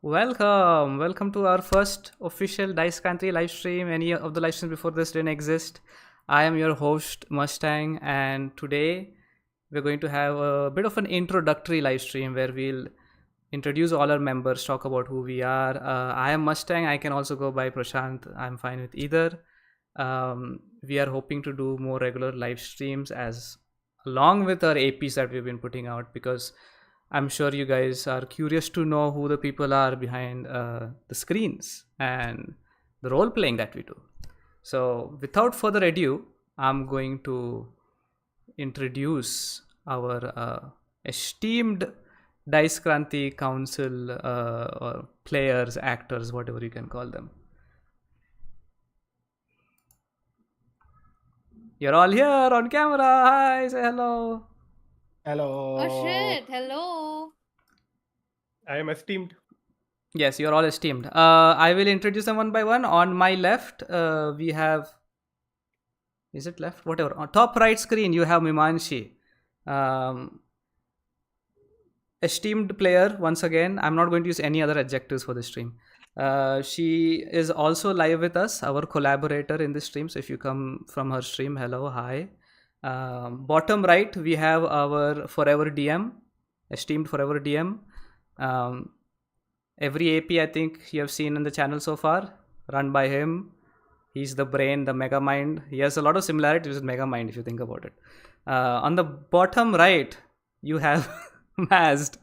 Welcome to our first official Dice Country live stream. Any of the live streams before this didn't exist. I am your host Mustang, and today we're going to have a bit of an introductory live stream where we'll introduce all our members, talk about who we are. I am Mustang. I can also go by Prashant. I'm fine with either. We are hoping to do more regular live streams as along with our APs that we've been putting out because I'm sure you guys are curious to know who the people are behind the screens and the role playing that we do. So, without further ado, I'm going to introduce our esteemed Dice Kranti Council or players, actors, whatever you can call them. You're all here on camera. Hi, say hello. Hello. Oh shit, hello. I am esteemed. Yes, you're all esteemed. I will introduce them one by one. On my left, we have. Is it left? Whatever. On top right screen, you have Mimanshi. Um, esteemed player, once again. I'm not going to use any other adjectives for the stream. She is also live with us, our collaborator in the stream. So if you come from her stream, hello, hi. Bottom right, we have our forever DM, esteemed forever DM. Um, every AP I think you have seen in the channel so far, run by him. He's the brain, the mega mind. He has a lot of similarities with mega mind if you think about it. On the bottom right, you have Mazd,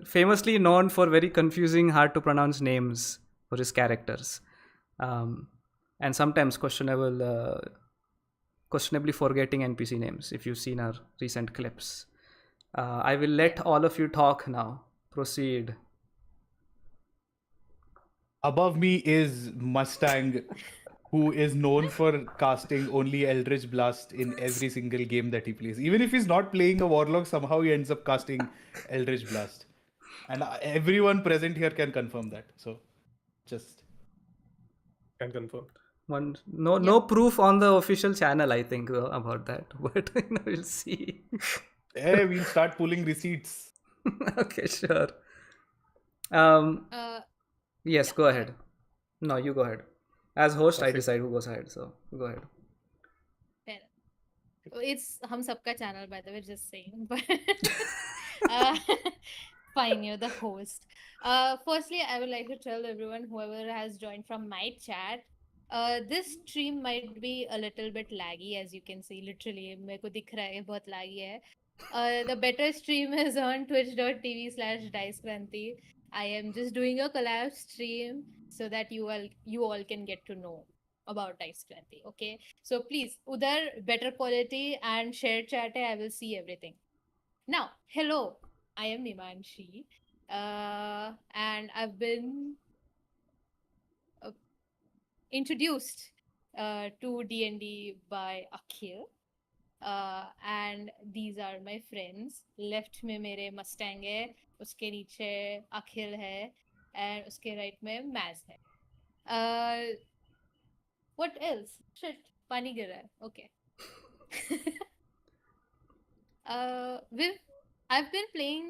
famously known for very confusing, hard to pronounce names for his characters, and sometimes questionably forgetting NPC names. If you've seen our recent clips, I will let all of you talk now. Proceed. Above me is Mustang, who is known for casting only Eldritch Blast in every single game that he plays. Even if he's not playing a Warlock, somehow he ends up casting Eldritch Blast. And everyone present here can confirm that. So just can confirm. No proof on the official channel, I think, about that, but we'll see. Hey, we'll start pulling receipts. Okay, sure. Yes, Yeah, go ahead. No, you go ahead. As host, I Perfect. decide who goes ahead, so go ahead. fair. It's hum sabka channel, by the way, just saying. But uh, fine, you're the host. Firstly, I would like to tell everyone, whoever has joined from my chat, this stream might be a little bit laggy, as you can see. Literally, मेरे को दिख रहा है बहुत laggy है. The better stream is on twitch.tv/dicekranti. I am just doing a collab stream so that you all can get to know about Dice Kranti. Okay, so please, udhar better quality and share chat hai, I will see everything. Now, hello, I am Mimanshi, and I've been introduced to D&D by Akhil. And these are my friends. Left में मेरे Mustang है, उसके नीचे अखिल है, and उसके right में मैज है. What else? Shit, पानी गिर रहा है. Okay. I've been playing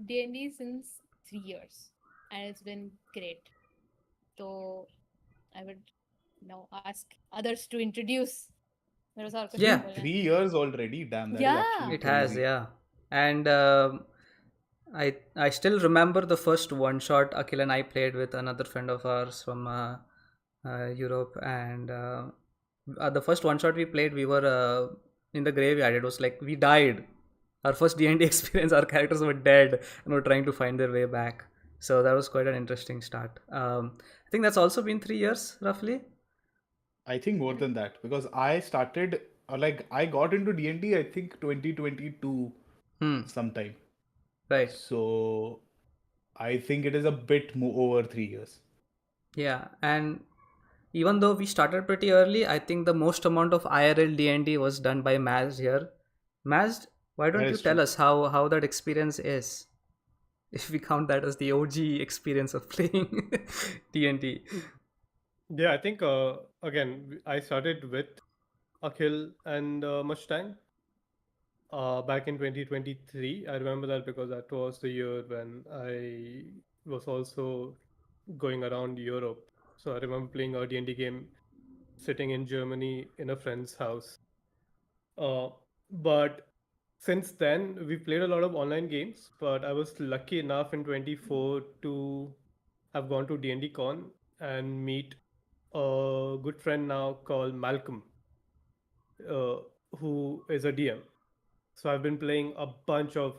D&D since 3 years, and it's been great. So I would now ask others to introduce. मेरे पास और कुछ Yeah. नहीं बोलना है. 3 years already. Damn, that is Yeah. actually It has, crazy. yeah. And I still remember the first one shot Akhil and I played with another friend of ours from Europe, and the first one shot we played, we were in the graveyard. It was like we died. Our first D&D experience, our characters were dead and were trying to find their way back. So that was quite an interesting start. I think that's also been 3 years roughly. I think more than that because I started I got into D&D I think 2022 sometime. Right. So I think it is a bit over 3 years. Yeah, and even though we started pretty early, I think the most amount of IRL D&D was done by Maz here. Maz, why don't That you is tell true. us how that experience is? If we count that as the OG experience of playing D&D. Yeah, I think again I started with Akhil and Mustang back in 2023. I remember that because that was the year when I was also going around Europe. So I remember playing a D&D game sitting in Germany in a friend's house. Uh, but since then, we've played a lot of online games. But I was lucky enough in 24 to have gone to D&D Con and meet a good friend now called Malcolm, uh, who is a DM. So I've been playing a bunch of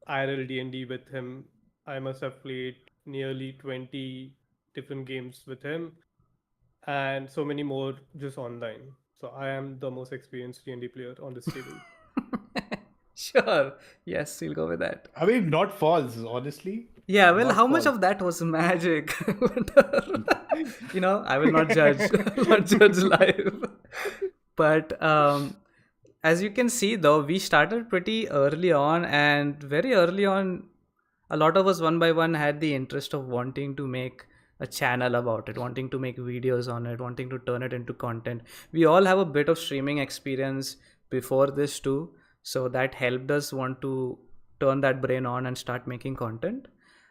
IRL D&D with him. I must have played nearly 20 different games with him and so many more just online. So I am the most experienced D&D player on this table. Sure. Yes, we'll go with that. I mean, not false, honestly. Yeah, well, Not how much false. of that was magic? I will not judge, not judge live. But as you can see, though, we started pretty early on, and very early on, a lot of us one by one had the interest of wanting to make a channel about it, wanting to make videos on it, wanting to turn it into content. We all have a bit of streaming experience before this too, so that helped us want to turn that brain on and start making content.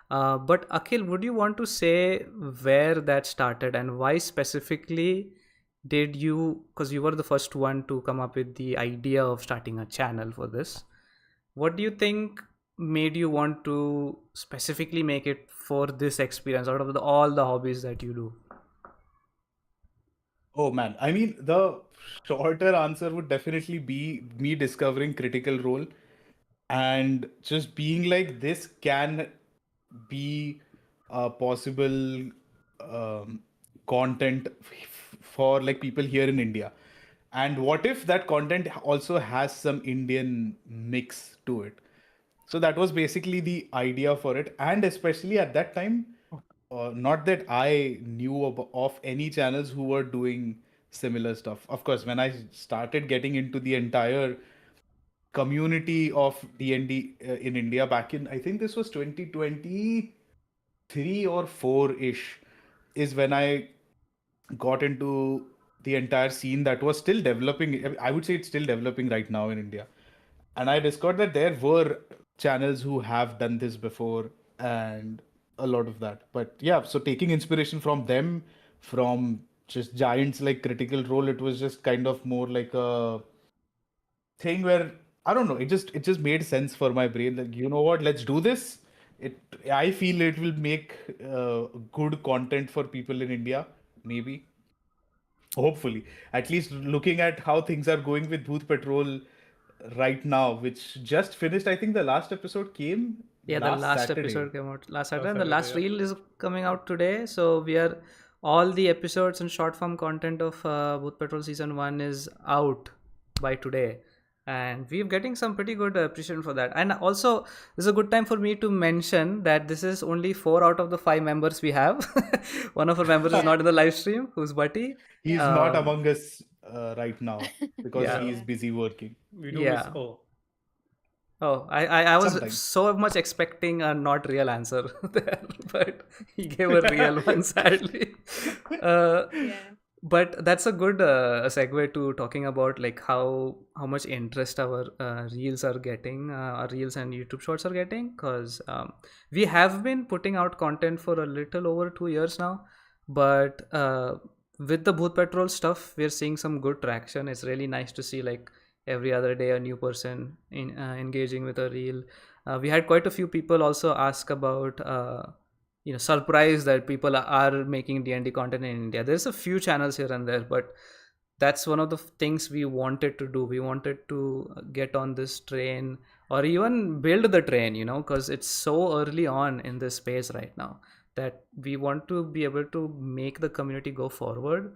But Akhil, would you want to say where that started and why specifically did you, because you were the first one to come up with the idea of starting a channel for this, what do you think made you want to specifically make it for this experience out of all the hobbies that you do? Oh man, I mean, the shorter answer would definitely be me discovering Critical Role and just being like, this can be a possible content for like people here in India. And what if that content also has some Indian mix to it? So that was basically the idea for it. And especially at that time, not that I knew of any channels who were doing similar stuff. Of course, when I started getting into the entire community of D&D in India back in, I think this was 2023 or 4 ish, is when I got into the entire scene that was still developing. I would say it's still developing right now in India. And I discovered that there were channels who have done this before and a lot of that. But yeah, so taking inspiration from them, from just giants like Critical Role, it was just kind of more like a thing where I don't know, it just made sense for my brain. Like, you know what, let's do this. It I feel it will make good content for people in India, maybe. Hopefully, at least looking at how things are going with Booth Patrol right now, which just finished. I think the last episode came Yeah, the last last Saturday. episode came out last Saturday, Last and the Saturday, last yeah. reel is coming out today. So we are all the episodes and short form content of Booth Patrol season 1 is out by today, and we're getting some pretty good appreciation for that. And also, this is a good time for me to mention that this is only 4 out of the 5 members we have. One of our members is Yeah. not in the live stream, who's Butty. He's Yeah. not Um, among us right now because yeah, he Yeah, is busy working we do miss. yeah. Oh, Oh, I was sometimes. so much expecting a not real answer there, but he gave a real one, sadly. Uh, Yeah. but that's a good segue to talking about like how much interest our reels are getting, our reels and YouTube shorts are getting, because we have been putting out content for a little over 2 years now, but with the Booth Patrol stuff, we're seeing some good traction. It's really nice to see like every other day a new person in engaging with a reel. We had quite a few people also ask about surprise that people are making D&D content in India. There's a few channels here and there, but that's one of the things we wanted to do. We wanted to get on this train or even build the train, because it's so early on in this space right now that we want to be able to make the community go forward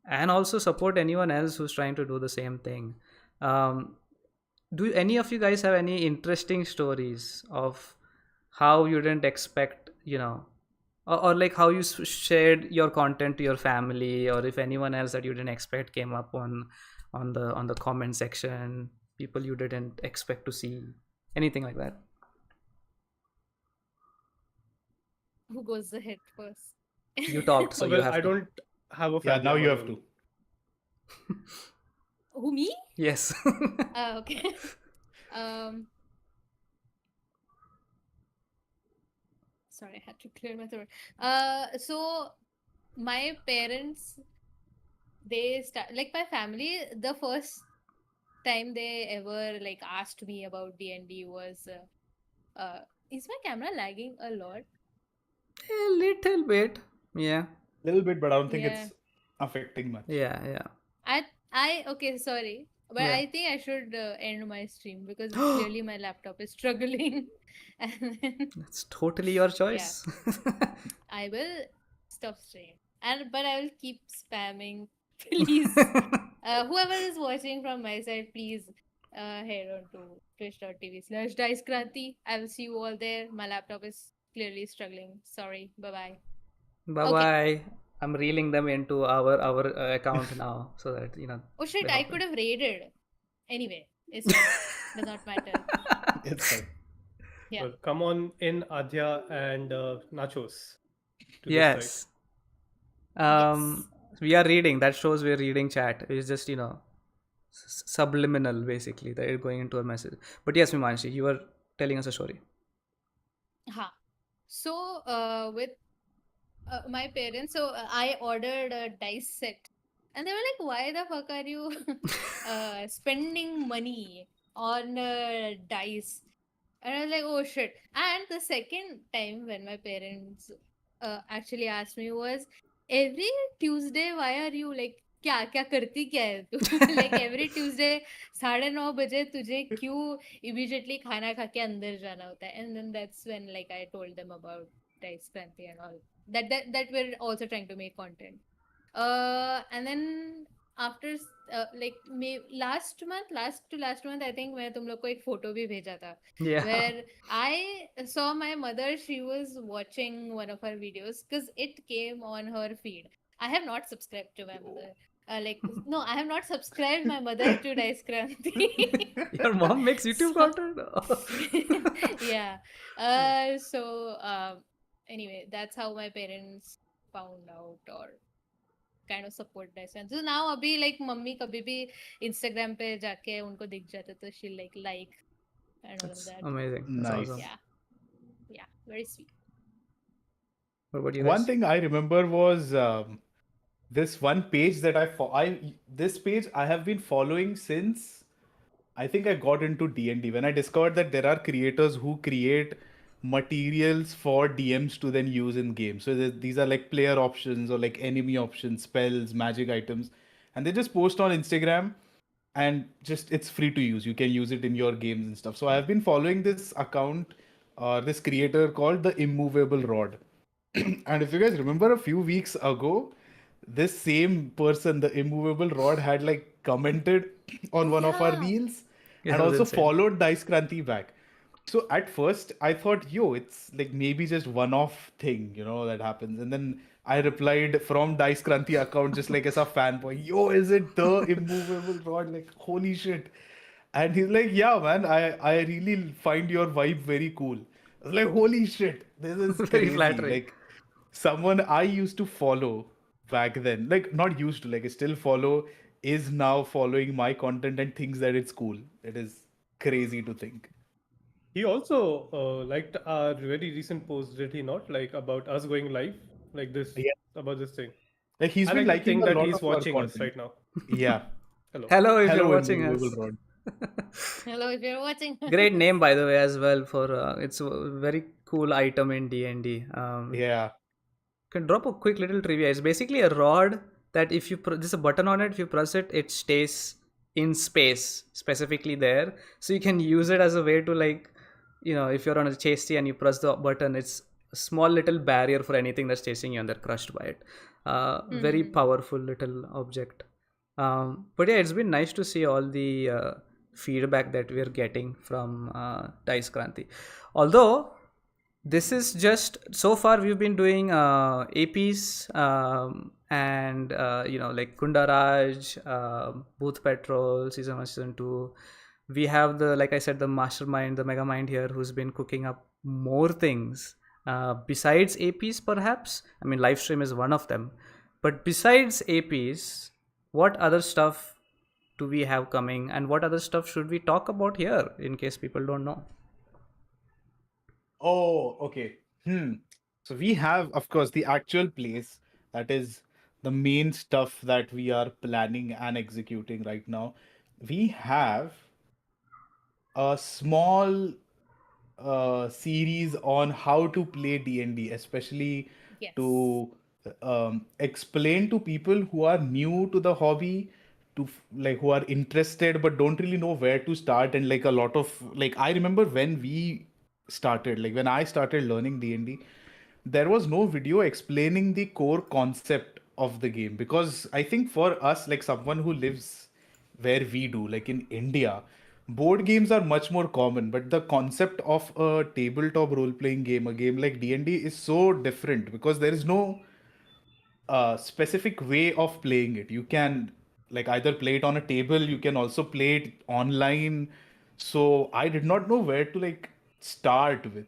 and also support anyone else who's trying to do the same thing. um, do any of you guys have any interesting stories of how you didn't expect, or like how you shared your content to your family, or if anyone else that you didn't expect came up on the comment section, people you didn't expect to see, anything like that? Who goes ahead first? You talked, so you well, have I to. don't have a Yeah, family now of you my have own. to. Who, me? Yes. Okay. Um. Sorry, I had to clear my throat. So my parents, they start like my family. The first time they ever like asked me about D&D was, is my camera lagging a lot? A little bit. Yeah. Little bit, but I don't think Yeah. it's affecting much. Yeah. I okay, sorry, but Yeah. I think I should end my stream because clearly my laptop is struggling, and then It's totally your yeah, choice. I will stop stream, but I will keep spamming. Please, whoever is watching from my side, please head on to twitch.tv/Dice Kranti. I will see you all there. My laptop is clearly struggling. Sorry. Bye bye. Bye Okay. bye. I'm reeling them into our account now so that Oh shit! they I hop could in. have raided. Anyway, it's fine. Does not matter. It's fine. Yeah. Well, come on in, Adya and Nachos, to this side. Yes. Yes. We are reading. That shows we're reading chat. It's just subliminal basically. They're going into a message. But yes, Mimanshi, you were telling us a story. Ha. So, with my parents, so I ordered a dice set, and they were like, "Why the fuck are you spending money on dice?" And I was like, "Oh shit!" And the second time when my parents actually asked me was, "Every Tuesday, why are you like क्या क्या करती क्या है तू like every Tuesday 9:30 बजे तुझे क्यों immediately खाना खा के अंदर जाना होता है?" And then that's when like I told them about Dice Kranti and all that we're also trying to make content. And then after like may last month I think मैं तुम लोग को एक photo भी भेजा था Yeah. where I saw my mother. She was watching one of her videos because it came on her feed. I have not subscribed to my mother. Like no, I have not subscribed my mother to Dice Kranti. Your mom makes YouTube So content? yeah. So anyway, that's how my parents found out or kind of support Dice Kranti. So now अभी like mummy कभी भी Instagram पे जाके उनको दिख जाता तो she'll like and all of That's that. amazing. That's Nice. awesome. Yeah, very sweet. What about you One guys? thing I remember was this one page that this page I have been following since I think I got into D&D when I discovered that there are creators who create materials for DMs to then use in games. So these are like player options or like enemy options, spells, magic items, and they just post on Instagram and just it's free to use. You can use it in your games and stuff. So I have been following this account, this creator called the Immovable Rod. And if you guys remember a few weeks ago, this same person, the Immovable Rod, had like commented on one of our Yeah. reels Yeah, and that was also insane. followed Dice Kranti back. So at first I thought, yo, it's like maybe just one-off thing, that happens. And then I replied from Dice Kranti account just like as a fanboy, yo, is it the Immovable Rod? Like, holy shit. And he's like, yeah, man, I really find your vibe very cool. I was like, holy shit, this is Very crazy. flattering. Like, someone I used to follow back then, like, not used to, like, I still follow, is now following my content and thinks that it's cool. It is crazy to think. He also liked our very recent post, did he not? Like about us going live, like this, Yeah. about this thing. Like, he's I been like to liking think a that lot he's of our watching us content. right now. Yeah. Hello. Hello, if you're Hello, watching Immovable us. Rod. Hello, if you're watching. Great name, by the way, as well. For it's a very cool item in D&D. Yeah. Can drop a quick little trivia. It's basically a rod that if you there's a button on it. If you press it, it stays in space, specifically there. So you can use it as a way to if you're on a chase and you press the button, it's a small little barrier for anything that's chasing you and they're crushed by it. Very powerful little object. But yeah, it's been nice to see all the feedback that we're getting from Dice Kranti. Although this is just so far we've been doing APs and like Kundaraj, Booth Petrol, season 1, season 2. We have like I said, the mastermind, the mega mind here who's been cooking up more things besides APs perhaps. I mean, live stream is one of them. But besides APs, what other stuff do we have coming and what other stuff should we talk about here in case people don't know? Oh, okay. Hmm. So we have, of course, the actual place that is the main stuff that we are planning and executing right now. We have a small series on how to play D&D, especially Yes. to explain to people who are new to the hobby, like who are interested but don't really know where to start. And like a lot of like, I remember when we started, like when I started learning D&D, there was no video explaining the core concept of the game, because I think for us, like someone who lives where we do, like in India, board games are much more common, but the concept of a tabletop role playing game, a game like D&D, is so different because there is no specific way of playing it. You can like either play it on a table, you can also play it online. So I did not know where to like start with,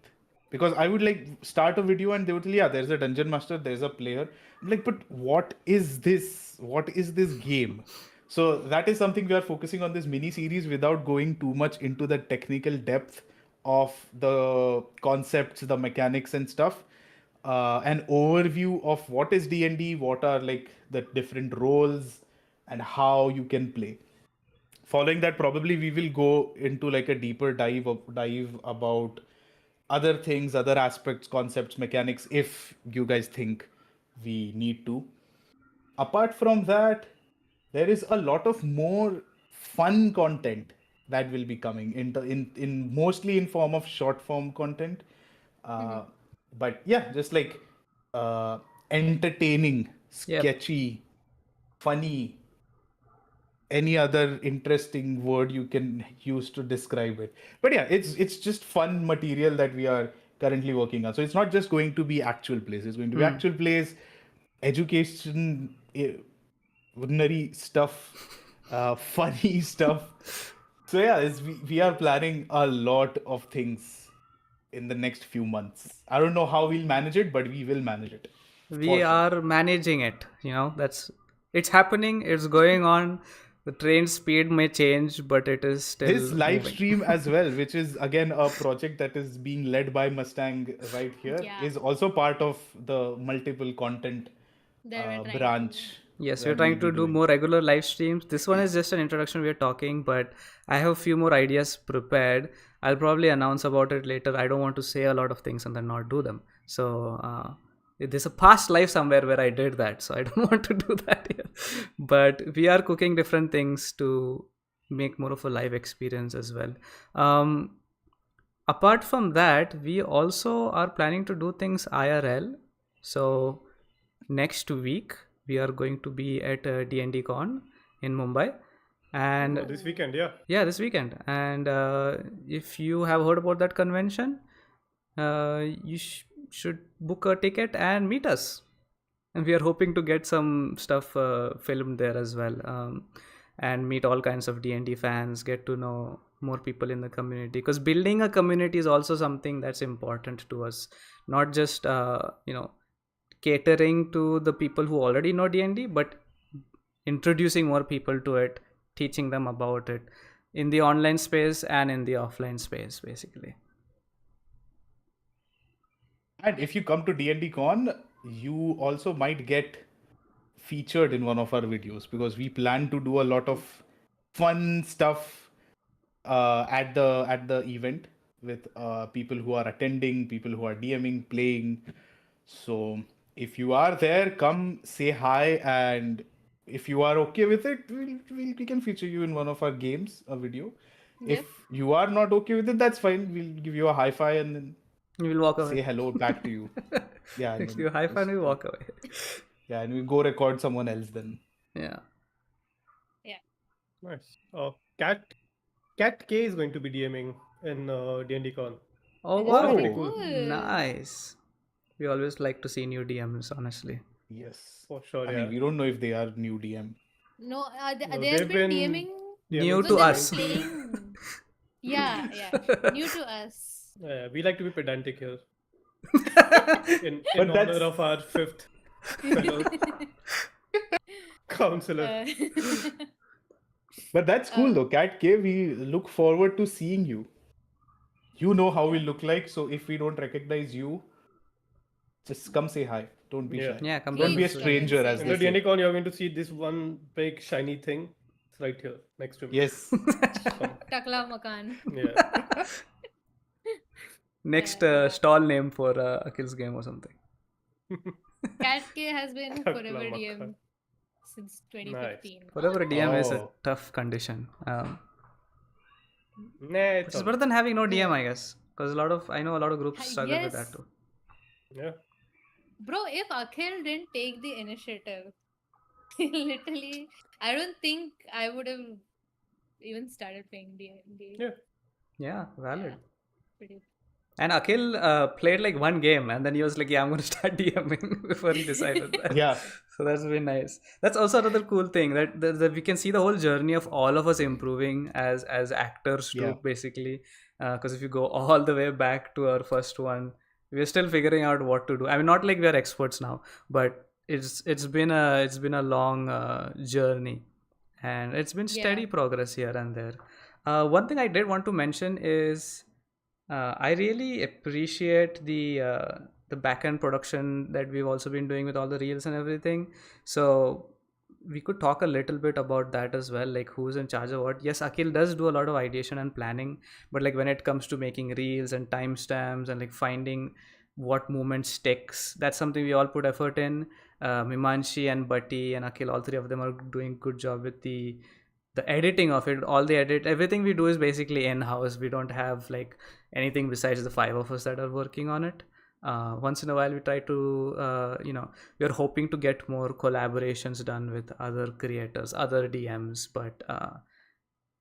because I would like start a video and they would tell, yeah, there's a dungeon master, there's a player. I'm like, but what is this? What is this game? So that is something we are focusing on this mini series without going too much into the technical depth of the concepts, the mechanics and stuff. An overview of what is D&D, what are like the different roles and how you can play. Following that, probably we will go into like a deeper dive about other things, other aspects, concepts, mechanics, if you guys think we need to. Apart from that, there is a lot of more fun content that will be coming in mostly in form of short form content. Mm-hmm. uh, but yeah, just like uh, entertaining, Yep. sketchy, funny, any other interesting word you can use to describe it. But yeah, it's just fun material that we are currently working on. So it's not just going to be actual plays, it's going to be Hmm. actual plays, education, ordinary stuff, funny stuff. So yeah, we are planning a lot of things in the next few months. I don't know how we'll manage it, but we will manage it for We sure. are managing it. That's it's happening. It's going on. The train speed may change, but it is This still live moving. stream as well, which is again a project that is being led by Mustang right here, Yeah, is also part of the multiple content that we're trying to do. branch Yes, we're that we'll trying be to do doing. more regular live streams. This one is just an introduction. We're talking, but I have a few more ideas prepared. I'll probably announce about it later. I don't want to say a lot of things and then not do them. So there's a past life somewhere where I did that. So I don't want to do that here. But we are cooking different things to make more of a live experience as well. Um, Apart from that, we also are planning to do things IRL. So next week we are going to be at D&D Con in Mumbai, Oh, and this Oh, weekend, yeah. yeah, this weekend. And if you have heard about that convention, you should book a ticket and meet us. And we are hoping to get some stuff filmed there as well, and meet all kinds of D&D fans, get to know more people in the community, because building a community is also something that's important to us, not just catering to the people who already know D&D, but introducing more people to it, teaching them about it in the online space and in the offline space, basically. And yep. if you come to D&D Con, you also might get featured in one of our videos, because we plan to do a lot of fun stuff at the event with people who are attending, people who are DMing, playing. So if you are there, come say hi, and if you are okay with it, we can feature you in one of our games, a video. Yep. If you are not okay with it, that's fine. We'll give you a high five and then You will walk away. say hello back to you. Yeah, and Next then you high five, just we walk away. yeah, and we go record someone else then. Yeah. Yeah. Nice. Cat K is going to be DMing in D&D Con. Oh, That is Sounds very pretty wow. Oh, cool. cool. Nice. We always like to see new DMs, honestly. yes. For sure, I mean, yeah. we don't know if they are new DM. No, No, they have they've been been DMing New DMing because to they've since been us. 90. playing. Yeah, yeah. New to us. We like to be pedantic here in But honor that's of our fifth fellow counselor. uh, but that's cool uh, though. Cat K, we look forward to seeing you. You know how we yeah. look like, so if we don't recognize you, just come say hi. Don't be Yeah. shy. Yeah, come Don't be a Please come and stranger, say as In they the hi. say. D&D con, you're going to see this one big shiny thing. It's right here, next to me. Yes. Come. Takla Makan. Yeah. Next Yeah. stall name for Akhil's game or something. Cat K has been Takla forever Makan. DM since Nice. 2015. Forever a DM is a Oh. tough condition. Nah, Which it's is all better right. than having no DM, Yeah. I guess. Because I know a lot of groups struggle with that Yes. too. Yeah. Bro, if Akhil didn't take the initiative, literally, I don't think I would have even started playing D&D. Yeah. Yeah, valid. Yeah, pretty. And Akhil played like one game and then he was like, yeah, I'm going to start DMing before he decided that. Yeah. So that's been nice. That's also another cool thing that we can see the whole journey of all of us improving as actors too, Yeah. basically. Because if you go all the way back to our first one, we're still figuring out what to do. I mean, not like we're experts now, but it's been a long journey, and it's been steady Yeah. progress here and there. One thing I did want to mention is I really appreciate the back end production that we've also been doing with all the reels and everything. So we could talk a little bit about that as well, like who's in charge of what. Yes, Akhil does do a lot of ideation and planning, but like when it comes to making reels and timestamps and like finding what movement sticks, that's something we all put effort in. Mimanshi and Bhatti and Akhil, all three of them are doing good job with the editing of it. All the edit, everything we do is basically in house. We don't have like anything besides the five of us that are working on it. Once in a while we try to we're hoping to get more collaborations done with other creators, other DMs, but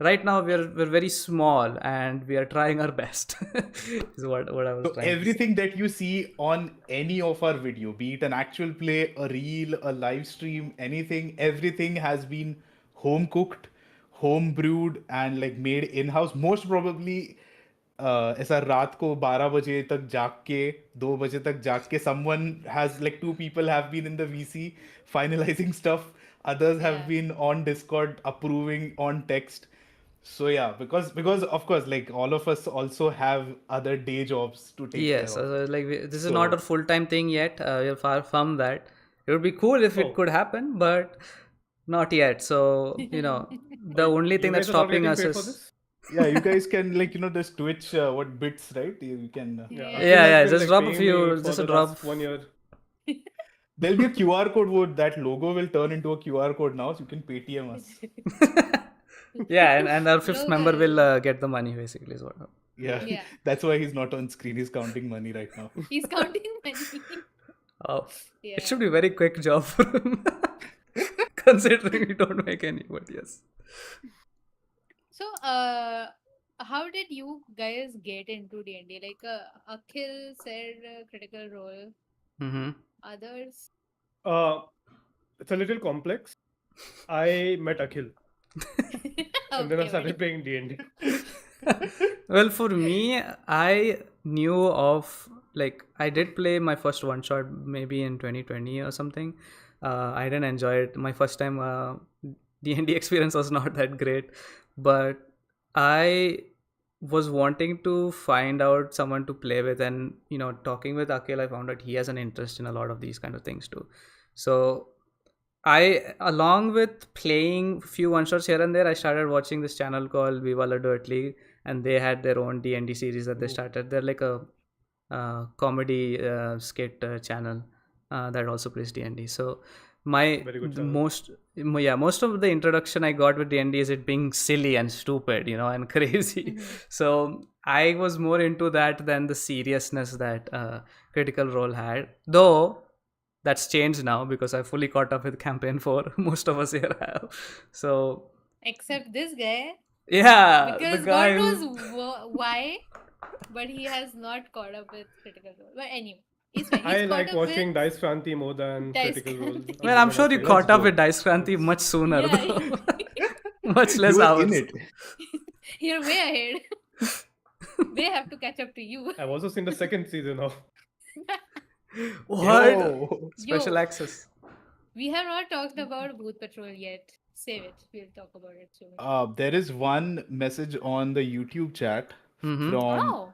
right now we're very small and we are trying our best is what I was So trying to say. everything that you see on any of our video, be it an actual play, a reel, a live stream, anything, everything has been home cooked, home brewed, and like made in house. Most probably, ऐसा रात को 12 बजे तक जाग के 2 बजे तक जाग के someone has like two people have been in the VC finalizing stuff. Others have Yeah. been on Discord approving on text. So yeah, because of course, like all of us also have other day jobs to take care Yes, of. like this is So not a full-time thing yet. We're far from that. It would be cool if it Oh. could happen, but not yet. So the only thing You that's guys are not stopping getting us paid for is this? yeah, you guys can like this Twitch what bits, right? You can Yeah. Yeah. Akhil yeah, has been just like drop a paying few, me for just a the drop. last 1 year. there'll be a QR code would that logo will turn into a QR code now, so you can Paytm us. Yeah, and our fifth member Logo. will get the money basically is what. Yeah, Yeah. that's why he's not on screen. He's counting money right now. He's counting money. Oh, Yeah. it should be a very quick job for him, considering we don't make any. But yes. So, how did you guys get into D&D? Like, Akhil said Critical Role. Mm-hmm. Others? It's a little complex. I met Akhil and then I Okay, started well. playing D&D. Well, for me, I knew of like I did play my first one shot maybe in 2020 or something. I didn't enjoy it. My first time D&D experience was not that great, but I was wanting to find out someone to play with, and talking with Akhil, I found out he has an interest in a lot of these kind of things too. So I, along with playing few one shots here and there, I started watching this channel called Viva La Dirt League, and they had their own D&D series that they started. They're like a comedy skit channel that also plays D&D. So my Very good the channel. most of the introduction I got with D&D is it being silly and stupid, and crazy. So I was more into that than the seriousness that Critical Role had, though. That's changed now because I fully caught up with campaign 4. Most of us here have. So Except this guy. yeah, Because the guy God knows who why, but he has not caught up with Critical Role. But anyway, he's fine. I He's caught like up watching with Dice Kranti more than Dice Critical Role. Kranti. well, I'm Those are sure my you favorites. caught up go. with Dice Kranti much sooner Yeah. though. Much less You were hours. in it. You're way ahead. They have to catch up to you. I've also seen the second season of. What? Yo. Special Yo. access. We have not talked about Bhoot Patrol yet. Save it. We'll talk about it soon. There is one message on the YouTube chat Mm-hmm. from Oh.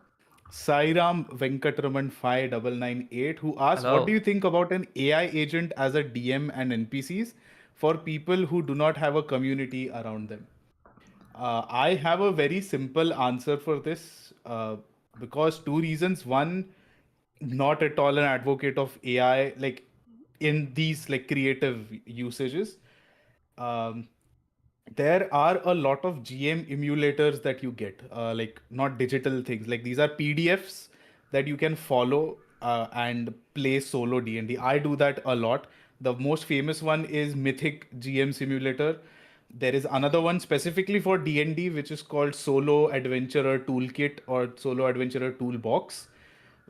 Sairam Venkatraman 5998, who asked, what do Hello. you think about an AI agent as a DM and NPCs for people who do not have a community around them? I have a very simple answer for this because two reasons. One, not at all an advocate of AI, like in these like creative usages. Um, there are a lot of GM emulators that you get, like not digital things. Like these are PDFs that you can follow and play solo D&D. I do that a lot. The most famous one is Mythic GM Simulator. There is another one specifically for D&D, which is called Solo Adventurer Toolkit or Solo Adventurer Toolbox,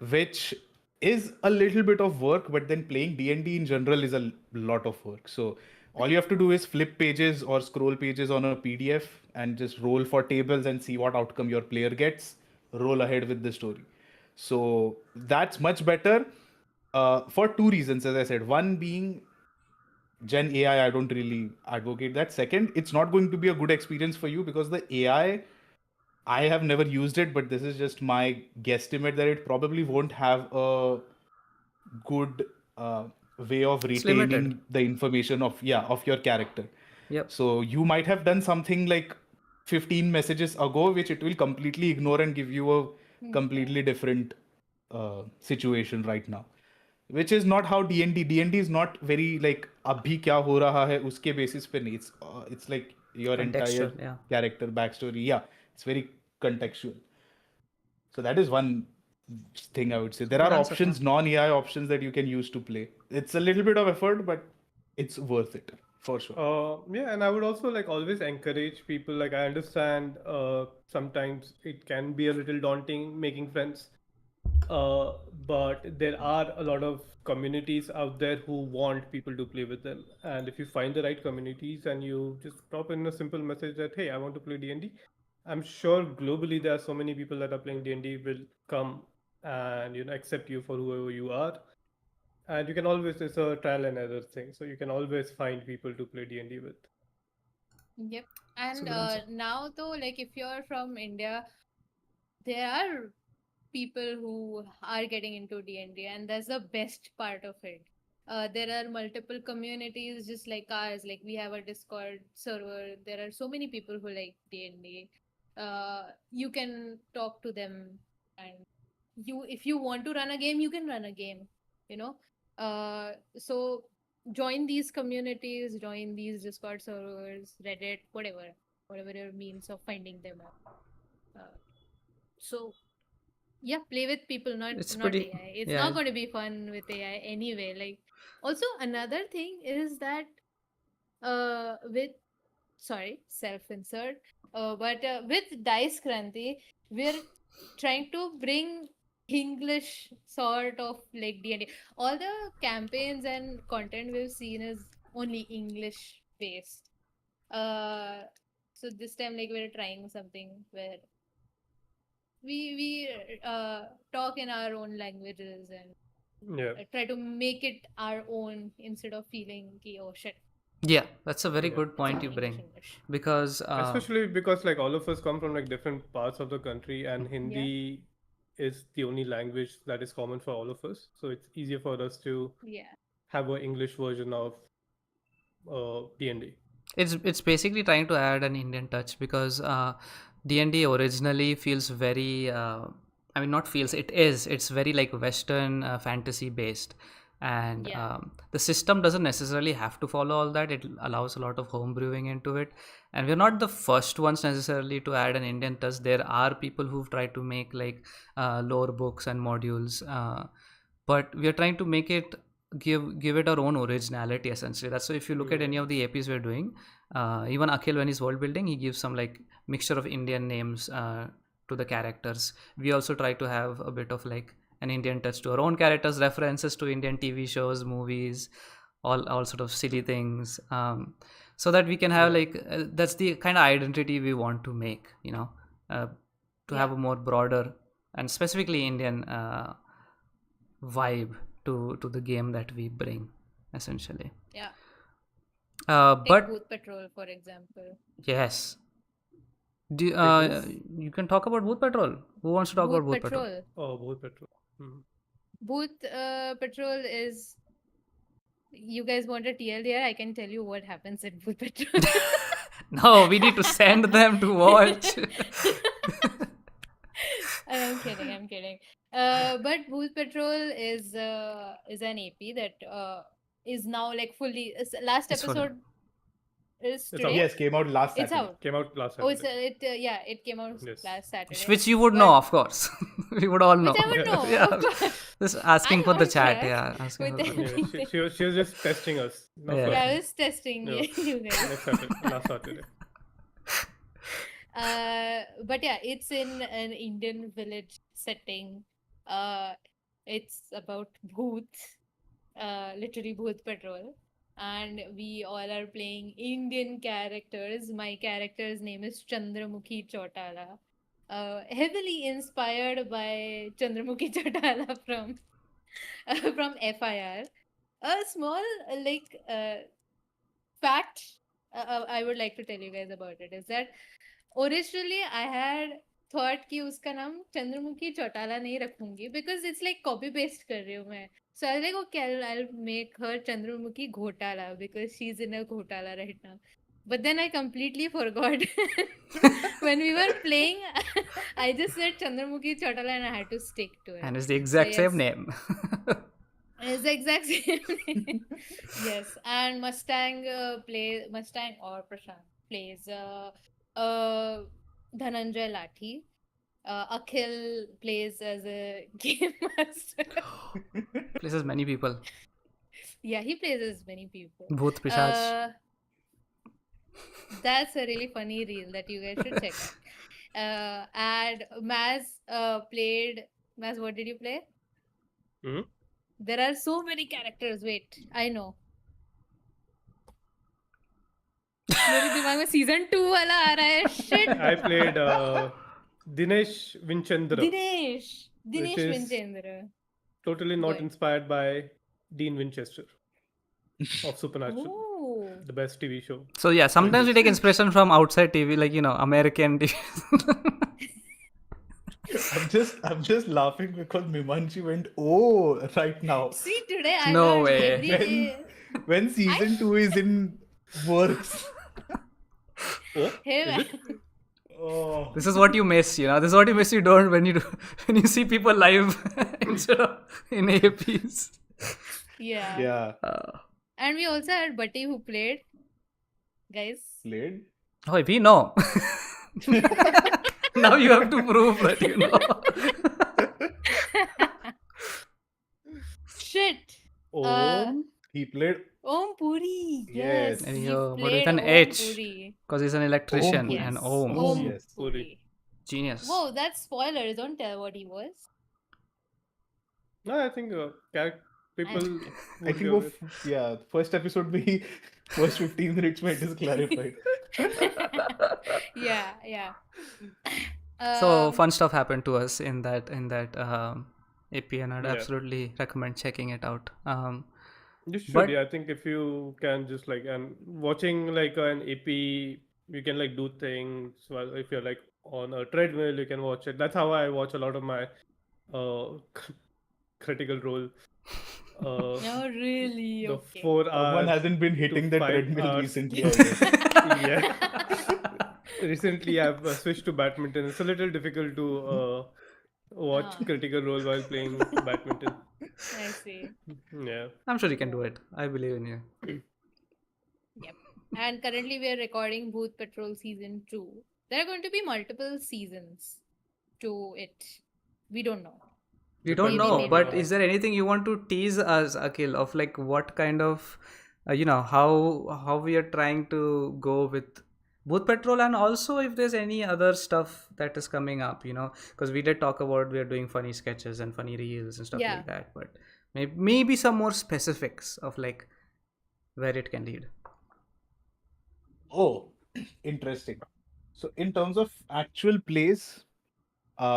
which is a little bit of work, but then playing D&D in general is a lot of work. So all you have to do is flip pages or scroll pages on a PDF and just roll for tables and see what outcome your player gets. Roll ahead with the story. So that's much better for two reasons, as I said. One being Gen AI, I don't really advocate that. Second, it's not going to be a good experience for you because the I have never used it, but this is just my guesstimate that it probably won't have a good way of It's limited. retaining the information of of your character. Yep. So you might have done something like 15 messages ago, which it will completely ignore and give you a Yeah. completely different situation right now. Which is not how D&D is not very like अभी क्या हो रहा है उसके basis पे नहीं. It's like your entire Contextual. Yeah. character backstory. Yeah, it's very contextual. So that is one thing I would say. There Good are answer. Yeah. options, non-AI options that you can use to play. It's a little bit of effort, but it's worth it for sure. Yeah, and I would also like always encourage people. Like I understand sometimes it can be a little daunting making friends, uh, but there are a lot of communities out there who want people to play with them. And if you find the right communities and you just drop in a simple message that hey, I want to play D&D, I'm sure globally there are so many people that are playing D&D will come and accept you for whoever you are. And you can always, it's a trial and error thing, so you can always find people to play D&D with. Yep. It's a And good answer. now though, like if you're from India, there are people who are getting into D&D, and that's the best part of it. There are multiple communities just like ours. Like we have a Discord server. There are so many people who like D&D. You can talk to them, and if you want to run a game, you can run a game. You know, so join these communities, join these Discord servers, Reddit, whatever your means of finding them are. So yeah, play with people, not It's not pretty. AI. It's Yeah. not going to be fun with AI anyway. Like also another thing is that with sorry, self insert, but with Dice Kranti, we're trying to bring English sort of like D&D. All the campaigns and content we've seen is only English based. Uh, so this time like we're trying something where we talk in our own languages and Yeah. try to make it our own instead of feeling ki, oh shit, Yeah. That's a very Yeah. good it's point all you English bring English. because Especially because like all of us come from like different parts of the country, and Yeah, Hindi is the only language that is common for all of us. So it's easier for us to yeah, have an English version of D&D. it's basically trying to add an Indian touch because D&D originally feels very I mean not feels, it's very like Western fantasy based, and yeah, the system doesn't necessarily have to follow all that. It allows a lot of home brewing into it, and we're not the first ones necessarily to add an Indian touch. There are people who've tried to make like lore books and modules, but we are trying to make it give it our own originality essentially. That's why if you look at any Yeah. of the APs we're doing, even Akhil, when he's world building, he gives some like mixture of Indian names to the characters. We also try to have a bit of like an Indian touch to our own characters, references to Indian TV shows, movies, all sort of silly things, so that we can have Yeah. like that's the kind of identity we want to make, uh, to yeah, have a more broader and specifically Indian vibe to the game that we bring essentially. yeah. Take But Booth Patrol for example. yes, Do, you can talk about Booth Patrol. Who wants to talk about Booth Booth Patrol? Patrol. Oh, Bhoot Patrol. Hmm. Booth Patrol is. You guys want a TLDR? I can tell you what happens in Booth Patrol. No, we need to send them to watch. I'm kidding. I'm kidding. But Booth Patrol is an AP that is now like fully. Last It's full. episode is It's out. today. Yes, came out last It's Saturday. out. Came out last Oh, it's Saturday. it came out Yes. last Saturday. Which you would But- know, of course. We would all know. Which I would know. Yeah. Of course. Just asking I for the don't chat. trust Yeah. Asking with for the... Yeah, everything. she was just testing us. Not Yeah. for- Yeah, I was testing Yeah. you guys. Next Saturday, last Saturday. But yeah, it's in an Indian village setting. It's about booths, literally booth patrol, and we all are playing Indian characters. My character's name is Chandramukhi Chautala, heavily inspired by Chandramukhi Chautala from FIR. A small fact I would like to tell you guys about it is that originally I had thought कि उसका नाम चंद्रमुखी चौटाला नहीं रखूंगी because it's like copy paste कर रही हूँ मैं. So I was like, okay, I'll make her Chandramukhi Ghotala because she's in a Ghotala right now. But then I completely forgot. When we were playing, I just said Chandramukhi Chautala and I had to stick to it. And it's the exact same yes. name. It's the exact same name. Yes, and Mustang Mustang or Prashant plays Dhananjay Lathi. Akhil plays as a game master. Places many people. Yeah, he plays as many people. Booth Pishach. That's a really funny reel that you guys should check out. And Maz played. Maz, what did you play? Hmm? There are so many characters. Wait, I know. मेरे दिमाग में season 2 वाला आ रहा है. Shit. I played Dinesh Vinchendra. Dinesh Which is- Vinchendra. Totally not Good. inspired by Dean Winchester of Supernatural, Oh. the best TV show. So yeah, sometimes we take inspiration from outside TV, like American TV. I'm just laughing because Mimanshi went, oh, right now. See, today I No learned way. every day. When season 2 is in works. Oh, Hey, is it? man. Oh. This is what you miss, This is what you miss. You don't when you see people live instead of in APs. Yeah. Yeah. And we also had Buddy who played. Guys. Played. Oh, we know. Now you have to prove that you know. Shit. Oh, He played. Om Puri. Yes. Yes. And he but with played an Om H. Puri. Because he's an electrician Puri. and Yes. Om. Om. Om Yes. Puri. Genius. Whoa, that's spoilers. Don't tell what he was. no, I think people. I would think be वो aware. yeah, first episode में ही first 15 minutes में it is clarified. Yeah, yeah. So fun stuff happened to us in that AP, and I'd Yeah. absolutely recommend checking it out. You should. But- Yeah, I think if you can just like and watching like an AP, you can like do things. Well, if you're like on a treadmill, you can watch it. That's how I watch a lot of my Critical Role. No, really. The Okay. 4 Someone hours. hasn't been hitting the 5 treadmill hours. recently, I guess. Yeah. Recently, I've switched to badminton. It's a little difficult to watch Ah. Critical Role while playing badminton. I see. Yeah. I'm sure you can do it. I believe in you. Yep. And currently we are recording Booth Patrol season 2. There are going to be multiple seasons to it. We don't know. We don't Maybe, know, maybe but not. is there anything you want to tease us, Akhil, of like what kind of, how we are trying to go with Booth Patrol, and also if there's any other stuff that is coming up, because we did talk about we are doing funny sketches and funny reels and stuff Yeah. like that, but maybe some more specifics of like where it can lead. Oh, interesting. So in terms of actual plays,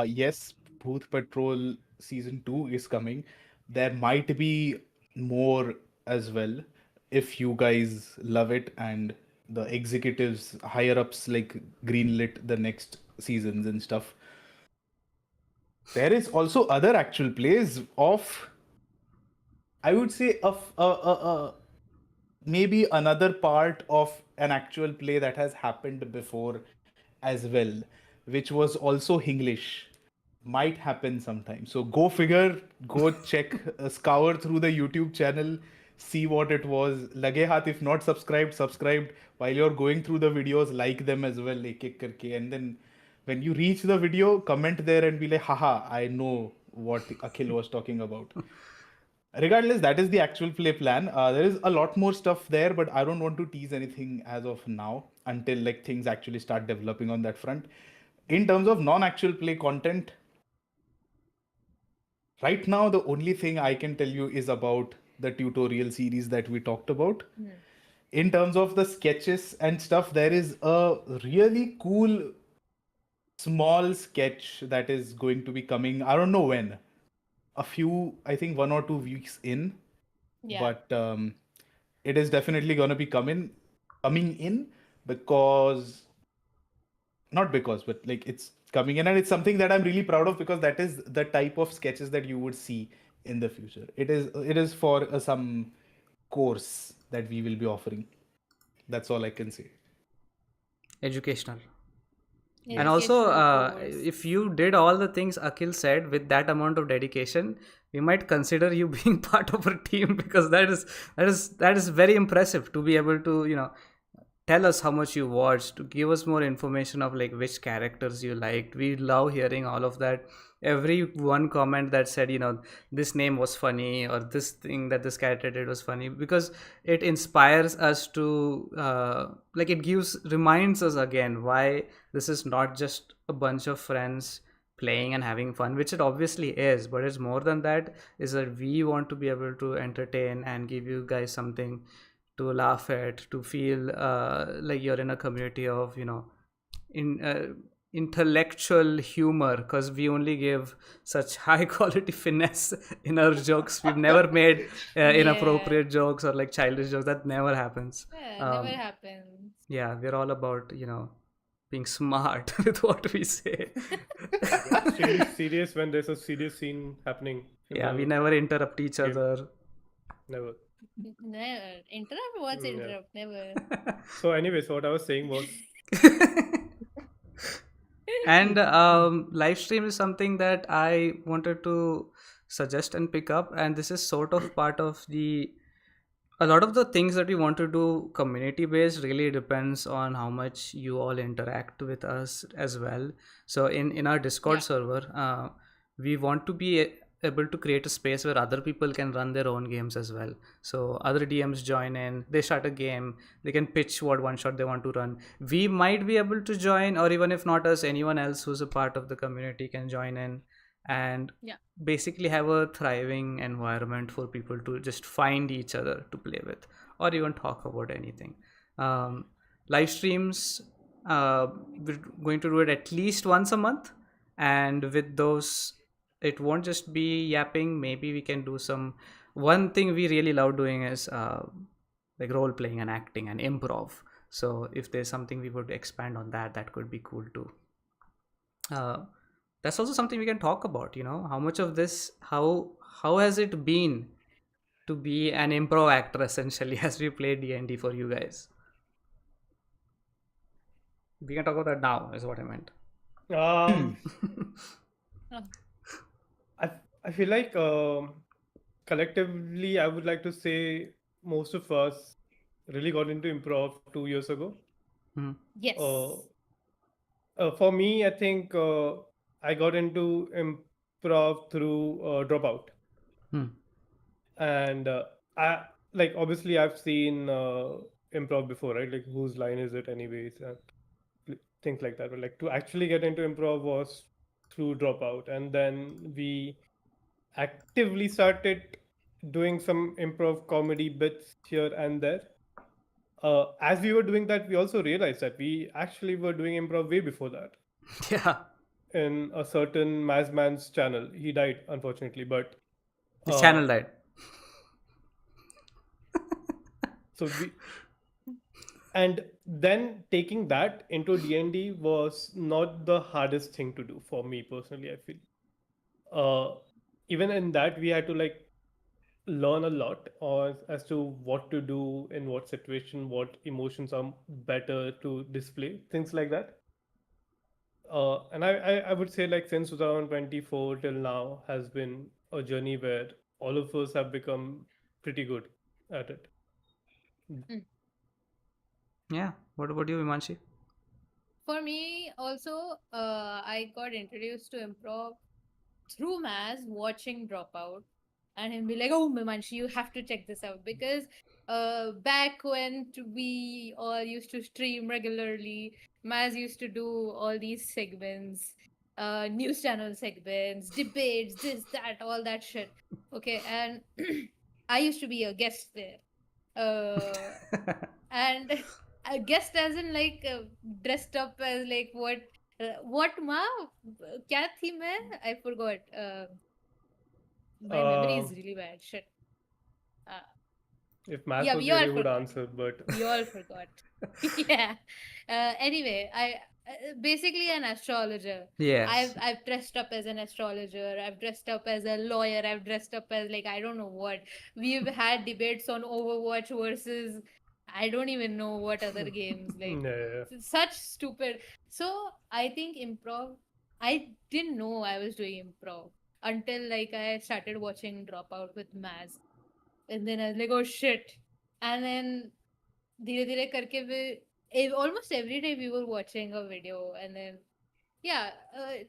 yes, Booth Patrol season 2 is coming. There might be more as well if you guys love it and the executives, higher ups, like greenlit the next seasons and stuff. There is also other actual plays of, I would say, maybe another part of an actual play that has happened before as well, which was also English. Might happen sometime. So go figure, go check, scour through the YouTube channel, see what it was. Lage haath, if not subscribed, subscribed. While you're going through the videos, like them as well, ek ek karke. And then when you reach the video, comment there and be like, haha, I know what Akhil was talking about. Regardless, that is the actual play plan. There is a lot more stuff there, but I don't want to tease anything as of now until like things actually start developing on that front. In terms of non-actual play content, right now the only thing I can tell you is about the tutorial series that we talked about. In terms of the sketches and stuff, there is a really cool small sketch that is going to be coming. I don't know when. A few, I think 1 or 2 weeks in. Yeah. But it is definitely gonna be coming in, because not because, but like it's coming in, and it's something that I'm really proud of, because that is the type of sketches that you would see in the future. It is for some course that we will be offering. That's all I can say. Educational. And also, Educational course. if you did all the things Akhil said with that amount of dedication, we might consider you being part of our team, because that is very impressive to be able to, tell us how much you watched, to give us more information of like which characters you liked. We love hearing all of that. Every one comment that said, this name was funny, or this thing that this character did was funny, because it inspires us to like it reminds us again why this is not just a bunch of friends playing and having fun, which it obviously is, but it's more than that. Is that we want to be able to entertain and give you guys something to laugh at, to feel like you're in a community of in intellectual humor, because we only give such high quality finesse in our jokes. We've never made inappropriate jokes or like childish jokes. That never happens. Never happens. Yeah, we're all about being smart with what we say. Extremely serious when there's a serious scene happening. Yeah, we never interrupt each other. Never. Never. Interrupt? What's interrupt? Never. So anyways, what I was saying was, And live stream is something that I wanted to suggest and pick up, and this is sort of part of a lot of the things that we want to do community based really depends on how much you all interact with us as well. So in our Discord Yeah. server, we want to be able to create a space where other people can run their own games as well. So other DMs join in, they start a game, they can pitch what one shot they want to run. We might be able to join, or even if not us, anyone else who's a part of the community can join in and Yeah. basically have a thriving environment for people to just find each other to play with, or even talk about anything. Live streams, we're going to do it at least once a month, and with those, it won't just be yapping. Maybe we can do some. One thing we really love doing is like role playing and acting and improv. So if there's something we would expand on that, that could be cool too. That's also something we can talk about. How much of this, how has it been to be an improv actor essentially as we play D&D for you guys? We can talk about that now, is what I meant. I feel like collectively, I would like to say most of us really got into improv 2 years ago. Yes. For me, I think I got into improv through Dropout. And I like obviously I've seen improv before, right? Like whose line is it anyways, and things like that. But like to actually get into improv was through Dropout, and then we actively started doing some improv comedy bits here and there. As we were doing that, we also realized that we actually were doing improv way before that. Yeah. In a certain Mazman's channel. He died, unfortunately, but His channel died. So we And then taking that into D&D was not the hardest thing to do for me personally, I feel. Uh, Even in that, we had to like learn a lot or as to what to do in what situation, what emotions are better to display, things like that. And I would say like since 2024 till now has been a journey where all of us have become pretty good at it. Mm. Yeah. What about you, Imanshi? For me, also, I got introduced to improv through Maz watching Dropout, and him be like, "Oh, Mimanshi, you have to check this out," because back when we all used to stream regularly, Maz used to do all these segments, news channel segments, debates, this, that, all that shit. Okay, and I used to be a guest there. Uh, and a guest as in like dressed up as like what ma kya theme hai? I forgot. My memory is Um, really bad. Shit. Uh, if Math yeah, was we here, all he would forgot. answer, but We all forgot. Yeah. Anyway, I basically an astrologer. I've Yes. I've dressed up as an astrologer. I've dressed up as a lawyer. I've dressed up as like I don't know what. We've had debates on Overwatch versus I don't even know what other games like yeah. such stupid. So I think improv. I didn't know I was doing improv until like I started watching Dropout with Maz, and then I was like, oh shit. And then धीरे धीरे करके we almost every day we were watching a video, and then yeah,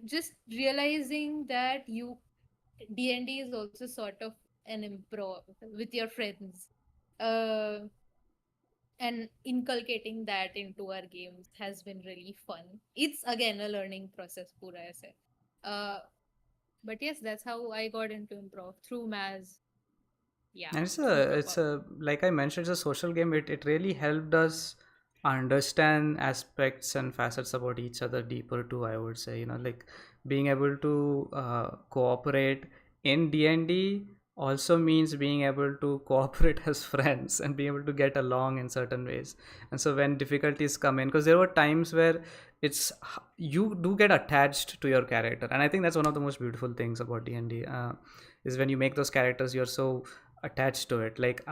just realizing that you D&D is also sort of an improv with your friends, uh, and inculcating that into our games has been really fun. It's again a learning process, pura aise. Uh, but yes, that's how I got into improv through Maz. Yeah, And it's through a Dropout. like I mentioned, it's a social game. It really helped us understand aspects and facets about each other deeper too. I would say, like being able to cooperate in D&D also means being able to cooperate as friends and being able to get along in certain ways. And so when difficulties come in, because there were times where you do get attached to your character, and I think that's one of the most beautiful things about D&D, is when you make those characters, you're so attached to it. Like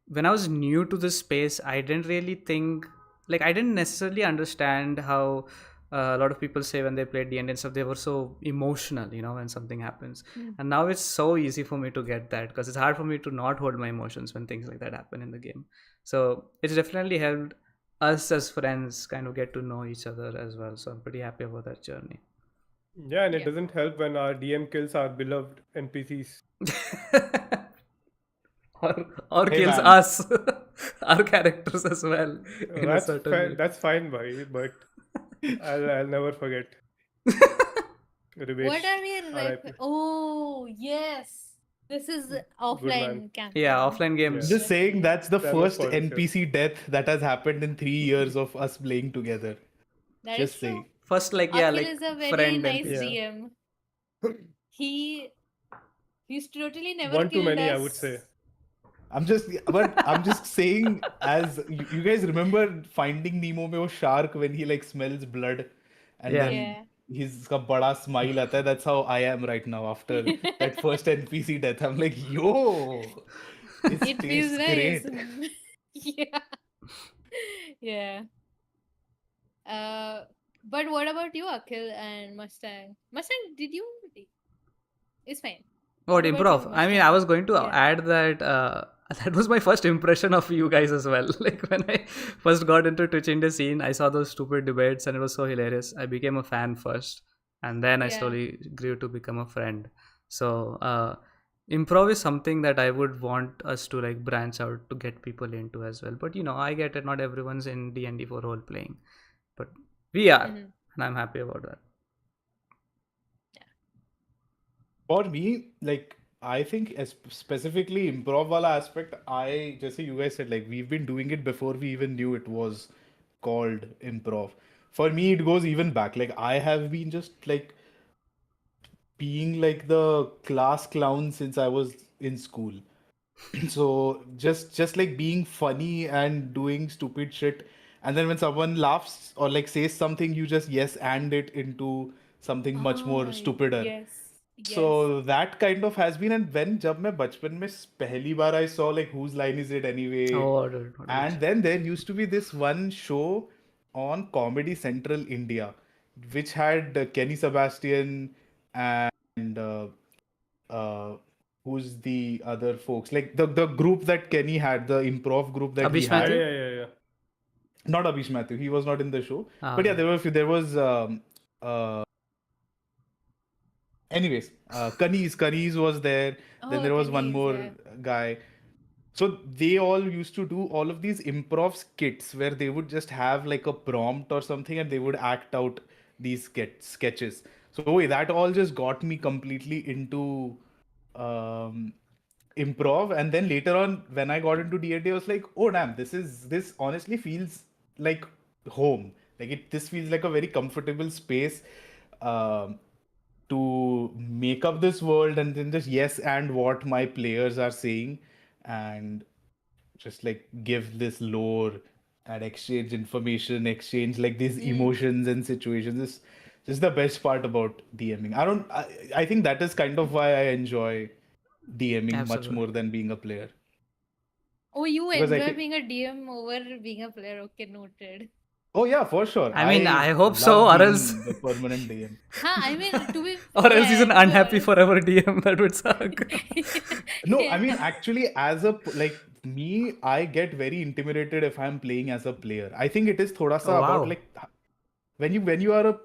when I was new to this space, I didn't really think, like I didn't necessarily understand how a lot of people say when they play D&D and stuff, they were so emotional, when something happens. Hmm. And now it's so easy for me to get that, because it's hard for me to not hold my emotions when things like that happen in the game. So it's definitely helped us as friends kind of get to know each other as well. So I'm pretty happy about that journey. Yeah, and it Yeah. doesn't help when our DM kills our beloved NPCs. or Hey kills man, us, our characters as well, in a certain way. That's fine, bhai, but I'll never forget. What Rivesh, are we RIP. Oh, yes. This is Good man. offline Yeah, campaign. offline Yeah. just games. saying that's the There are no first spoilers here. NPC death that has happened in 3 years of us playing together. That is Just true. saying. First, like, yeah, Akhil like is a very friend nice NPC. Yeah. DM. He he's totally never One too killed many, I would say. us. I'm just saying, as you guys remember Finding Nemo में वो shark when he like smells blood, and Yeah. then Yeah. his का बड़ा smile आता है. That's how I am right now after that first NPC death. I'm like, yo, this It feels tastes nice. great. Yeah. Yeah. Uh, but what about you, Akhil and Mustang? Mustang, did you? It's fine. What What about you, improv? I mean, I Mustang? was going to Yeah. add that that was my first impression of you guys as well. Like when I first got into Twitch India scene, I saw those stupid debates and it was so hilarious. I became a fan first, and then I Yeah. slowly grew to become a friend. So improv is something that I would want us to like branch out to get people into as well. But I get it. Not everyone's in D&D for role playing, but we are, Hmm. and I'm happy about that. For me, like I think as specifically improv wala aspect, just say you guys said like we've been doing it before we even knew it was called improv. For me, it goes even back. Like I have been just like being like the class clown since I was in school. So just like being funny and doing stupid shit, and then when someone laughs or like says something, you just yes and it into something much more Ah, stupider. yes, yes. So that kind of has been. And when जब मैं बचपन में पहली बार I saw like whose line is it anyway, Oh, dude, not watch. and then there used to be this one show on Comedy Central India, which had Kenny Sebastian and uh, who's the other folks? Like the group that Kenny had, the improv group that he Abhish Yeah, had. Matthew? yeah, yeah, yeah. Not Abhish Matthew. He was not in the show. Ah, But yeah, okay. there were a few. There was. Anyways, Kaneez was there. Then Oh, there was one Kenny's, more yeah. guy. So they all used to do all of these improv skits where they would just have like a prompt or something and they would act out these sketches. So that all just got me completely into um, improv. And then later on, when I got into D&D, I was like, oh damn, this honestly feels like home. Like this feels like a very comfortable space. Um, to make up this world and then just yes and what my players are saying and just like give this lore and exchange information, exchange like these Mm, emotions and situations. This is the best part about DMing. I think that is kind of why I enjoy DMing much more Absolutely. than being a player. oh, you Because I enjoy can being a DM over being a player. Okay, noted. oh yeah, for sure. I mean, I I hope so, love or else, being the permanent DM. Huh, I mean, to be, or else he's yeah, an unhappy forever DM. That would suck. No, I yeah. mean actually, as a like me, I get very intimidated if I'm playing as a player. I think it is thoda Oh, sa about wow. like when you are a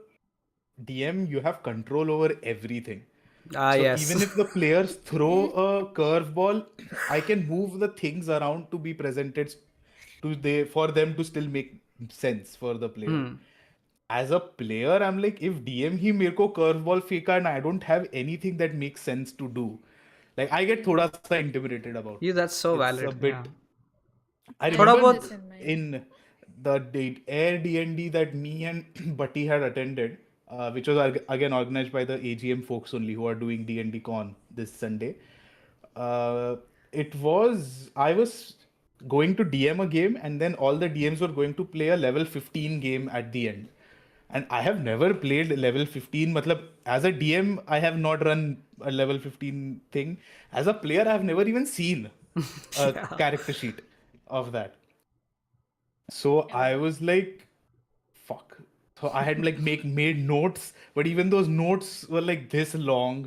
DM, you have control over everything. Ah, So yes. even if the players throw a curveball, I can move the things around to be presented to they for them to still make sense for the player. Hmm. As a player, I'm like, if DM he मेरे को curveball फेंका and I don't have anything that makes sense to do, like I get Mm, थोड़ा सा intimidated about Yeah, it. that's so It's a valid. Yeah. bit. I I'll Thoda keep remember bahut. this in mind. in the Air D&D that me and Butty had attended, which was again organized by the AGM folks only who are doing D&D Con this Sunday. It was I was going to DM a game, and then all the DMs were going to play a level 15 game at the end. And I have never played level 15. Matlab, as a DM, I have not run a level 15 thing. As a player, I have never even seen a Yeah. character sheet of that. So I Oh. was like, fuck. So I had like make made notes, but even those notes were like this long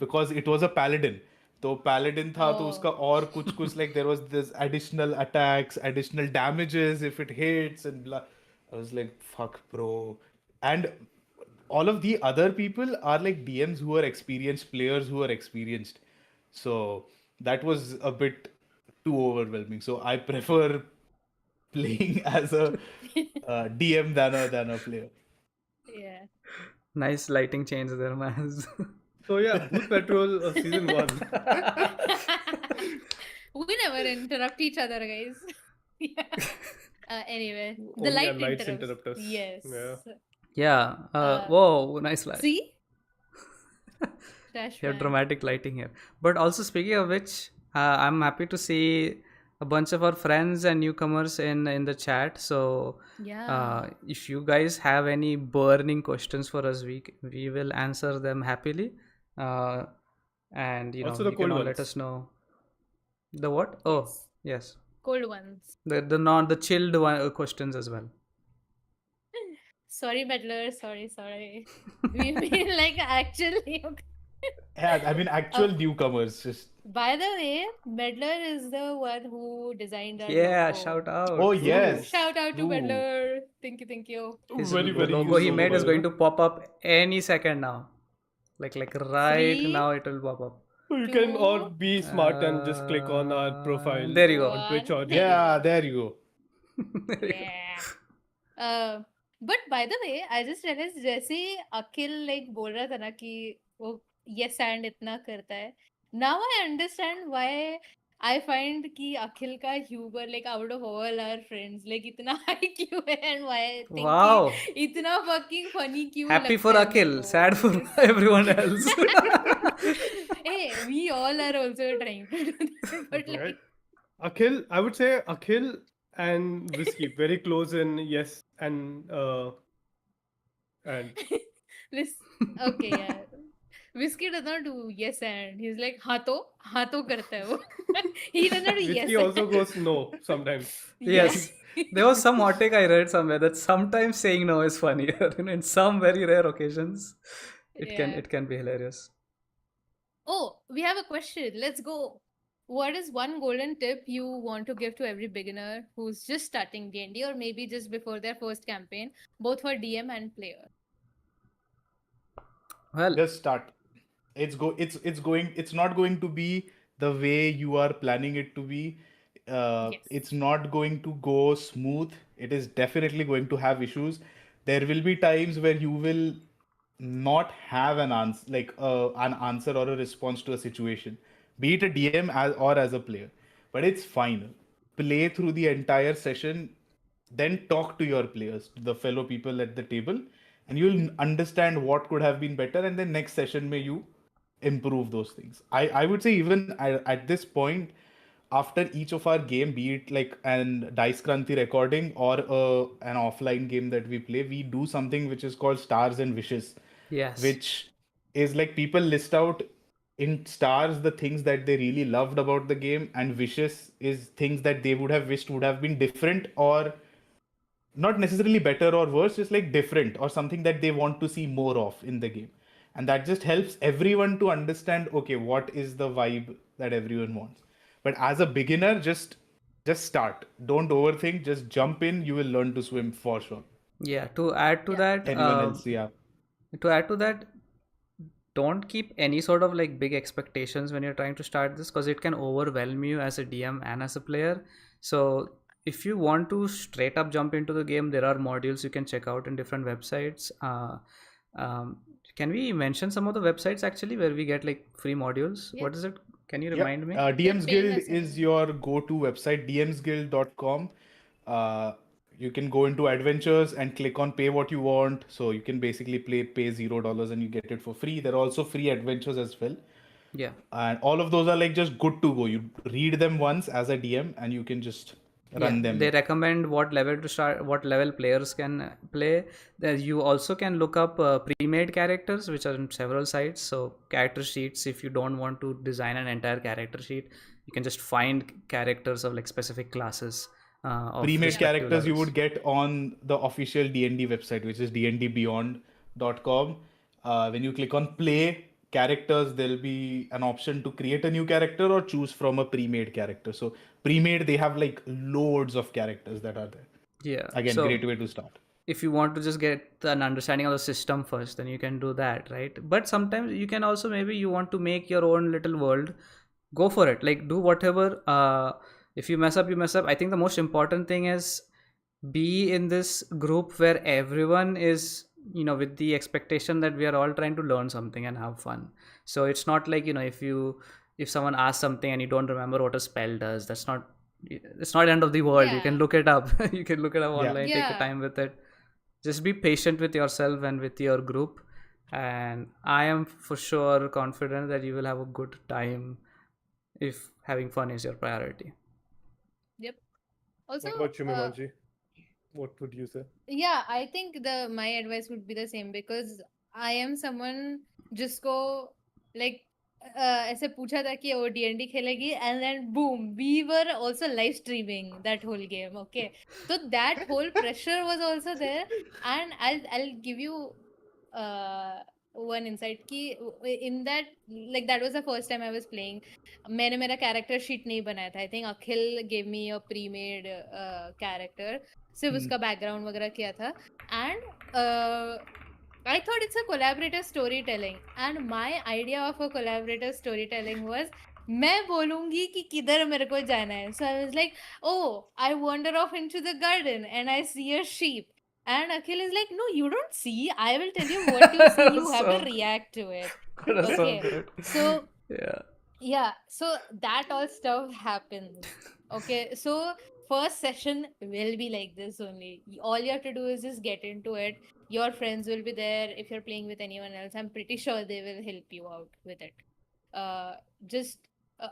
because it was a paladin. तो paladin था तो Oh. उसका और कुछ कुछ like there was this additional attacks, additional damages if it hits and blah. I was like, fuck, bro. And all of the other people are like DMs who are experienced, players who are experienced. So that was a bit too overwhelming. So I prefer playing as a DM than a player. Yeah. Nice lighting change there, man. So yeah, Bhoot Patrol season 1. We never interrupt each other, guys. Yeah. Anyway, the Only our light lights interrupts. interrupt us. Yes. Yeah. Yeah. Whoa, nice light. See? Trash You have man. dramatic lighting here. But also, speaking of which, I'm happy to see a bunch of our friends and newcomers in the chat. So, Yeah. if you guys have any burning questions for us, we will answer them happily. And Also the you can cold all let ones. us know the what. Oh, Yes. yes, Cold ones. the chilled questions as well. Sorry, Meddler. Sorry. We mean like actually. Yeah, I mean actual newcomers. Just By the way, Meddler is the one who designed our Yeah, logo. shout oh out. yes, Shout out to true. Meddler. Thank you. His Very, very logo he made is useful. going to pop up any second now. Like right 3, now it will pop up. You can all 2, be smart and just click on our profile There you go. on Twitch 1. or There you Yeah, go. there you go. There you go. Yeah. But by the way, I just realized जैसे अखिल like बोल रहा था ना कि वो yes and इतना करता है. Now I understand why I find कि अखिल का humor like out of all our friends like इतना high क्यों है and why I think Wow. कि इतना fucking funny क्यों Happy लगता for है मेरे Akhil, को. sad for Yes. everyone else. Hey, we all are also trying to do that, but Right. like, Akhil, I would say Akhil and Whiskey very close in yes and this, okay, yeah. Whiskey does not do yes and he's like हाँ तो करता है वो. He does not do Whiskey yes also and. goes no sometimes. Yeah. Yes. There was some hot take I read somewhere that sometimes saying no is funnier. In some very rare occasions, Yeah. it can be hilarious. Oh, we have a question. Let's go. What is one golden tip you want to give to every beginner who's just starting D&D or maybe just before their first campaign, both for DM and player? Well, Just start. It's not going to be the way you are planning it to be. Yes. It's not going to go smooth. It is definitely going to have issues. There will be times where you will not have an answer, like an answer or a response to a situation, be it a DM or as a player. But it's fine. Play through the entire session, then talk to your players, to the fellow people at the table, and you'll understand what could have been better. And then next session, may you improve those things. I would say even at this point, after each of our game, be it like an Dice Kranti recording or an offline game that we play, we do something which is called stars and wishes, yes. which is like people list out in stars the things that they really loved about the game, and wishes is things that they would have wished would have been different, or not necessarily better or worse, just like different or something that they want to see more of in the game. And that just helps everyone to understand, okay, what is the vibe that everyone wants. But as a beginner, just start. Don't overthink, just jump in, you will learn to swim for sure. Yeah. To add to Yeah. that, Anyone else? Yeah. don't keep any sort of like big expectations when you're trying to start this, because it can overwhelm you as a DM and as a player. So if you want to straight up jump into the game, there are modules you can check out in different websites. Um, can we mention some of the websites actually where we get like free modules? Yep. What is it? Can you Yep. remind me? They're DM's paying Guild us is only. your go-to website, dmsguild.com. Uh, you can go into adventures and click on pay what you want. So you can basically pay $0 and you get it for free. There are also free adventures as well. Yeah. And all of those are like just good to go. You read them once as a DM and you can just Yeah, run they them. recommend what level to start, what level players can play. There you also can look up pre-made characters, which are in several sites. So character sheets, if you don't want to design an entire character sheet, you can just find characters of like specific classes of Pre-made Yeah. respective characters you levels. would get on the official D&D website, which is dndbeyond.com. When you click on play characters, there'll be an option to create a new character or choose from a pre-made character. So pre-made, they have like loads of characters that are there. Yeah. Again, So great way to start. if you want to just get an understanding of the system first, then you can do that, right? But sometimes you can also, maybe you want to make your own little world, go for it, like do whatever. If you mess up, you mess up. I think the most important thing is be in this group where everyone is, with the expectation that we are all trying to learn something and have fun. So it's not like, if someone asks something and you don't remember what a spell does, it's not end of the world. You can Yeah. look it up. You can look it up Yeah. online, take your Yeah. time with it. Just be patient with yourself and with your group, and I am for sure confident that you will have a good time if having fun is your priority. Yep. Also, What about you, Mimanji? What would you say? yeah, I think the my advice would be the same because I am someone जिसको like ऐसे पूछा था कि वो D&D खेलेगी and then boom, we were also live streaming that whole game. Okay, so that whole pressure was also there, and I'll give you uh one insight कि in that, like, that was the first time I was playing. मैंने मेरा character sheet नहीं बनाया था. I think Akhil gave me a pre-made character. सिर्फ Hmm. उसका background वगैरह किया था and I thought it's a collaborative storytelling, and my idea of a collaborative storytelling was मैं बोलूंगी कि किधर मेरे को जाना है. So I was like, oh, I wander off into the garden and I see a sheep. And Akhil is like, no, you don't see. I will tell you what you see. You have to So react to it. that was so Okay. good. So Yeah. yeah, so that all stuff happens. Okay, so first session will be like this only. All you have to do is just get into it. Your friends will be there. If you're playing with anyone else, I'm pretty sure they will help you out with it. Just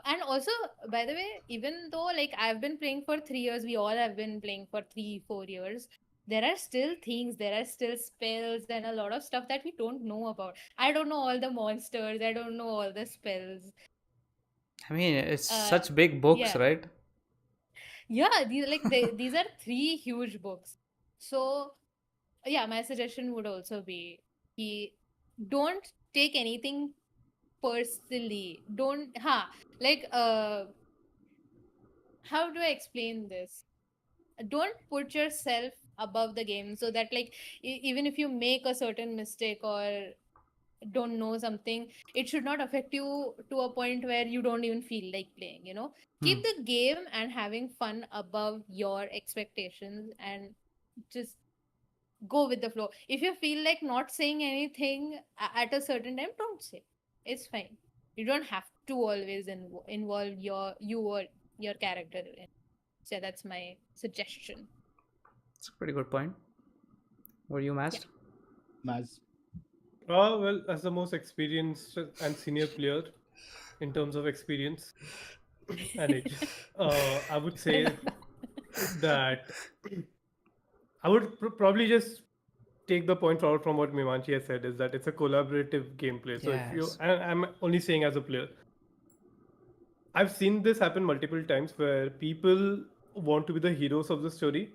and also, by the way, even though like I've been playing for 3 years, we all have been playing for 3 4 years, there are still things, there are still spells and a lot of stuff that we don't know about. I don't know all the monsters, I don't know all the spells. I mean, it's uh such big books, yeah, right? yeah, these are three huge books. So yeah, my suggestion would also be, he don't take anything personally. Don't like how do I explain this? Don't put yourself above the game, so that like even if you make a certain mistake or don't know something, it should not affect you to a point where you don't even feel like playing, you know. Hmm. Keep the game and having fun above your expectations, and just go with the flow. If you feel like not saying anything at a certain time, don't say. It's fine. You don't have to always involve you or your character in. So that's my suggestion. It's a pretty good point. What do you, Yeah. Mast? Maz. Well, as the most experienced and senior player in terms of experience and age, I would say that I would probably just take the point forward from what Mimanchi has said, is that it's a collaborative gameplay. So if you, Yes. and I'm only saying as a player, I've seen this happen multiple times where people want to be the heroes of the story.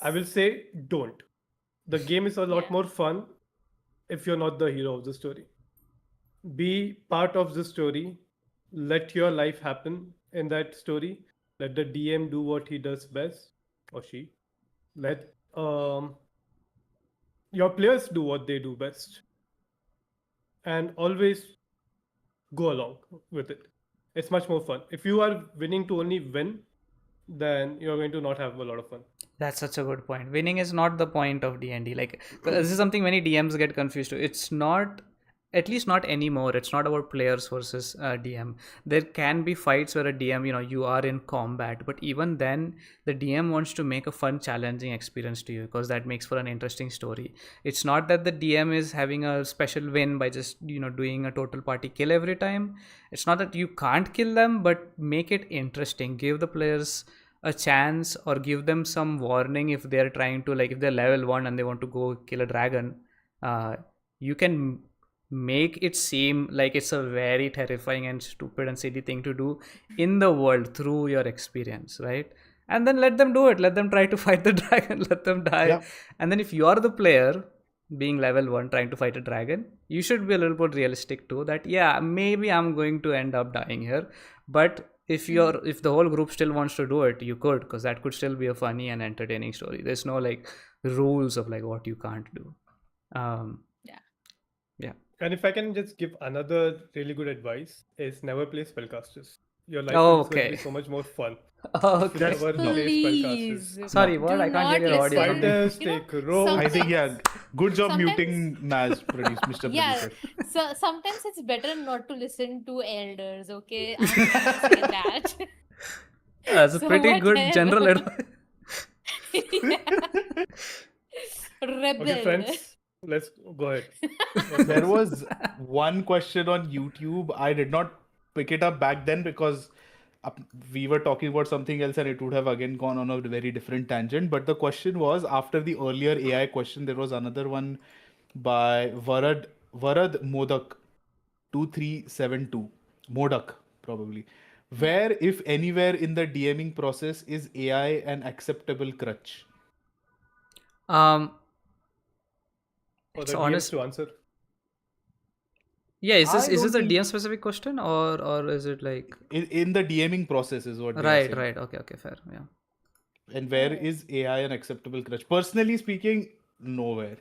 I will Yes. say, don't. The game is a lot Yeah. more fun if you're not the hero of the story. Be part of the story. Let your life happen in that story. Let the DM do what he does best, or she. Let your players do what they do best, and always go along with it. It's much more fun. If you are winning to only win, then you're going to not have a lot of fun. That's such a good point. Winning is not the point of D&D. Like, 'cause this is something many DMs get confused to. It's not, at least not anymore. It's not about players versus DM. There can be fights where a DM, you are in combat, but even then, the DM wants to make a fun, challenging experience to you because that makes for an interesting story. It's not that the DM is having a special win by just, doing a total party kill every time. It's not that you can't kill them, but make it interesting. Give the players a chance or give them some warning if they're trying to, like, if they're level 1 and they want to go kill a dragon. You can make it seem like it's a very terrifying and stupid and silly thing to do in the world through your experience, right? And then let them do it, let them try to fight the dragon, let them die. Yeah. And then if you're the player being level 1 trying to fight a dragon, you should be a little bit realistic too, that yeah, maybe I'm going to end up dying here, but if the whole group still wants to do it, you could, because that could still be a funny and entertaining story. There's no like rules of like what you can't do. um Yeah. yeah. And if I can just give another really good advice, is never play spellcasters. Your life Oh, is going to be okay. so much more fun if you Okay. That's never no, play spellcasters. Please Sorry, no. what? do I can't hear not your audio. listen. Something. Fighters You know, take rogues. I think, yeah, sometimes good job sometimes muting Maz, Mr. yeah, Producer. so sometimes it's better not to listen to elders, okay? I'm gonna say that. That's a So pretty good whatever. general advice. Yeah. Okay, Rebel. friends, let's go ahead. There was one question on YouTube. I did not pick it up back then because we were talking about something else and it would have again gone on a very different tangent. But the question was, after the earlier AI question, there was another one by Varad Modak 2372. Modak, probably. Yeah. Where, if anywhere in the DMing process, is AI an acceptable crutch? um For it's the DMs honest. to answer. Yeah, is this I is this don't a think DM specific question, or is it like in the DMing process is what they are right, saying. right, okay, okay, fair, yeah. And where Oh. is AI an acceptable crutch? Personally speaking, nowhere.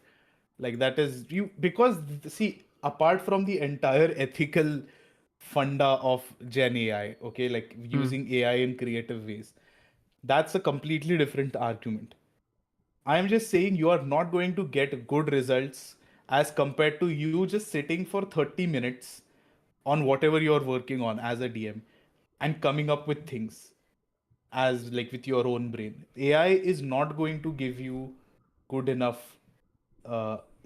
Like that is you because see, apart from the entire ethical funda of Gen AI, okay, like Hmm. using AI in creative ways, that's a completely different argument. I am just saying you are not going to get good results as compared to you just sitting for 30 minutes on whatever you're working on as a DM and coming up with things as like with your own brain. AI is not going to give you good enough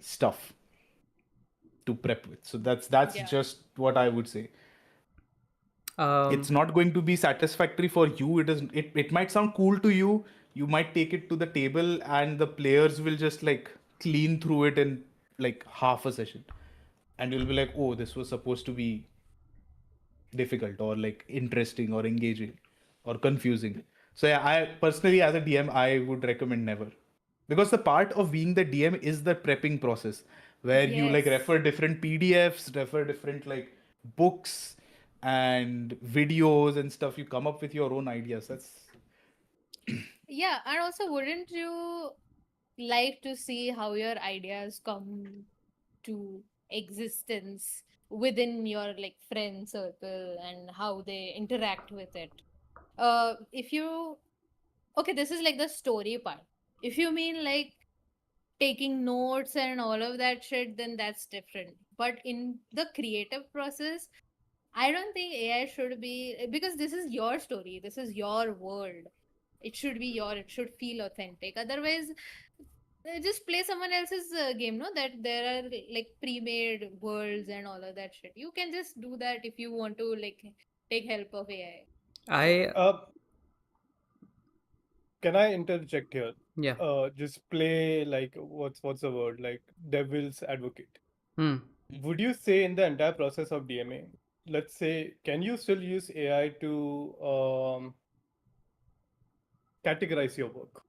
stuff to prep with. So that's Yeah. just what I would say. It's not going to be satisfactory for you. It might sound cool to you. You might take it to the table and the players will just like clean through it in like half a session. And you'll be like, oh, this was supposed to be difficult or like interesting or engaging or confusing. So yeah, I personally as a DM I would recommend never. Because the part of being the DM is the prepping process where you like Yes. refer different PDFs, refer different like books and videos and stuff. You come up with your own ideas. That's Yeah, and also wouldn't you like to see how your ideas come to existence within your like friend circle and how they interact with it? If you okay, this is like the story part. If you mean like taking notes and all of that shit, then that's different. But in the creative process, I don't think AI should be, because this is your story, this is your world. It should be it should feel authentic. Otherwise, just play someone else's game, no? That there are like pre-made worlds and all of that shit. You can just do that if you want to like take help of AI. I Can I interject here? Yeah. Just play like what's the word, like devil's advocate. Hmm. Would you say in the entire process of DMing, let's say, can you still use AI to categorize your work?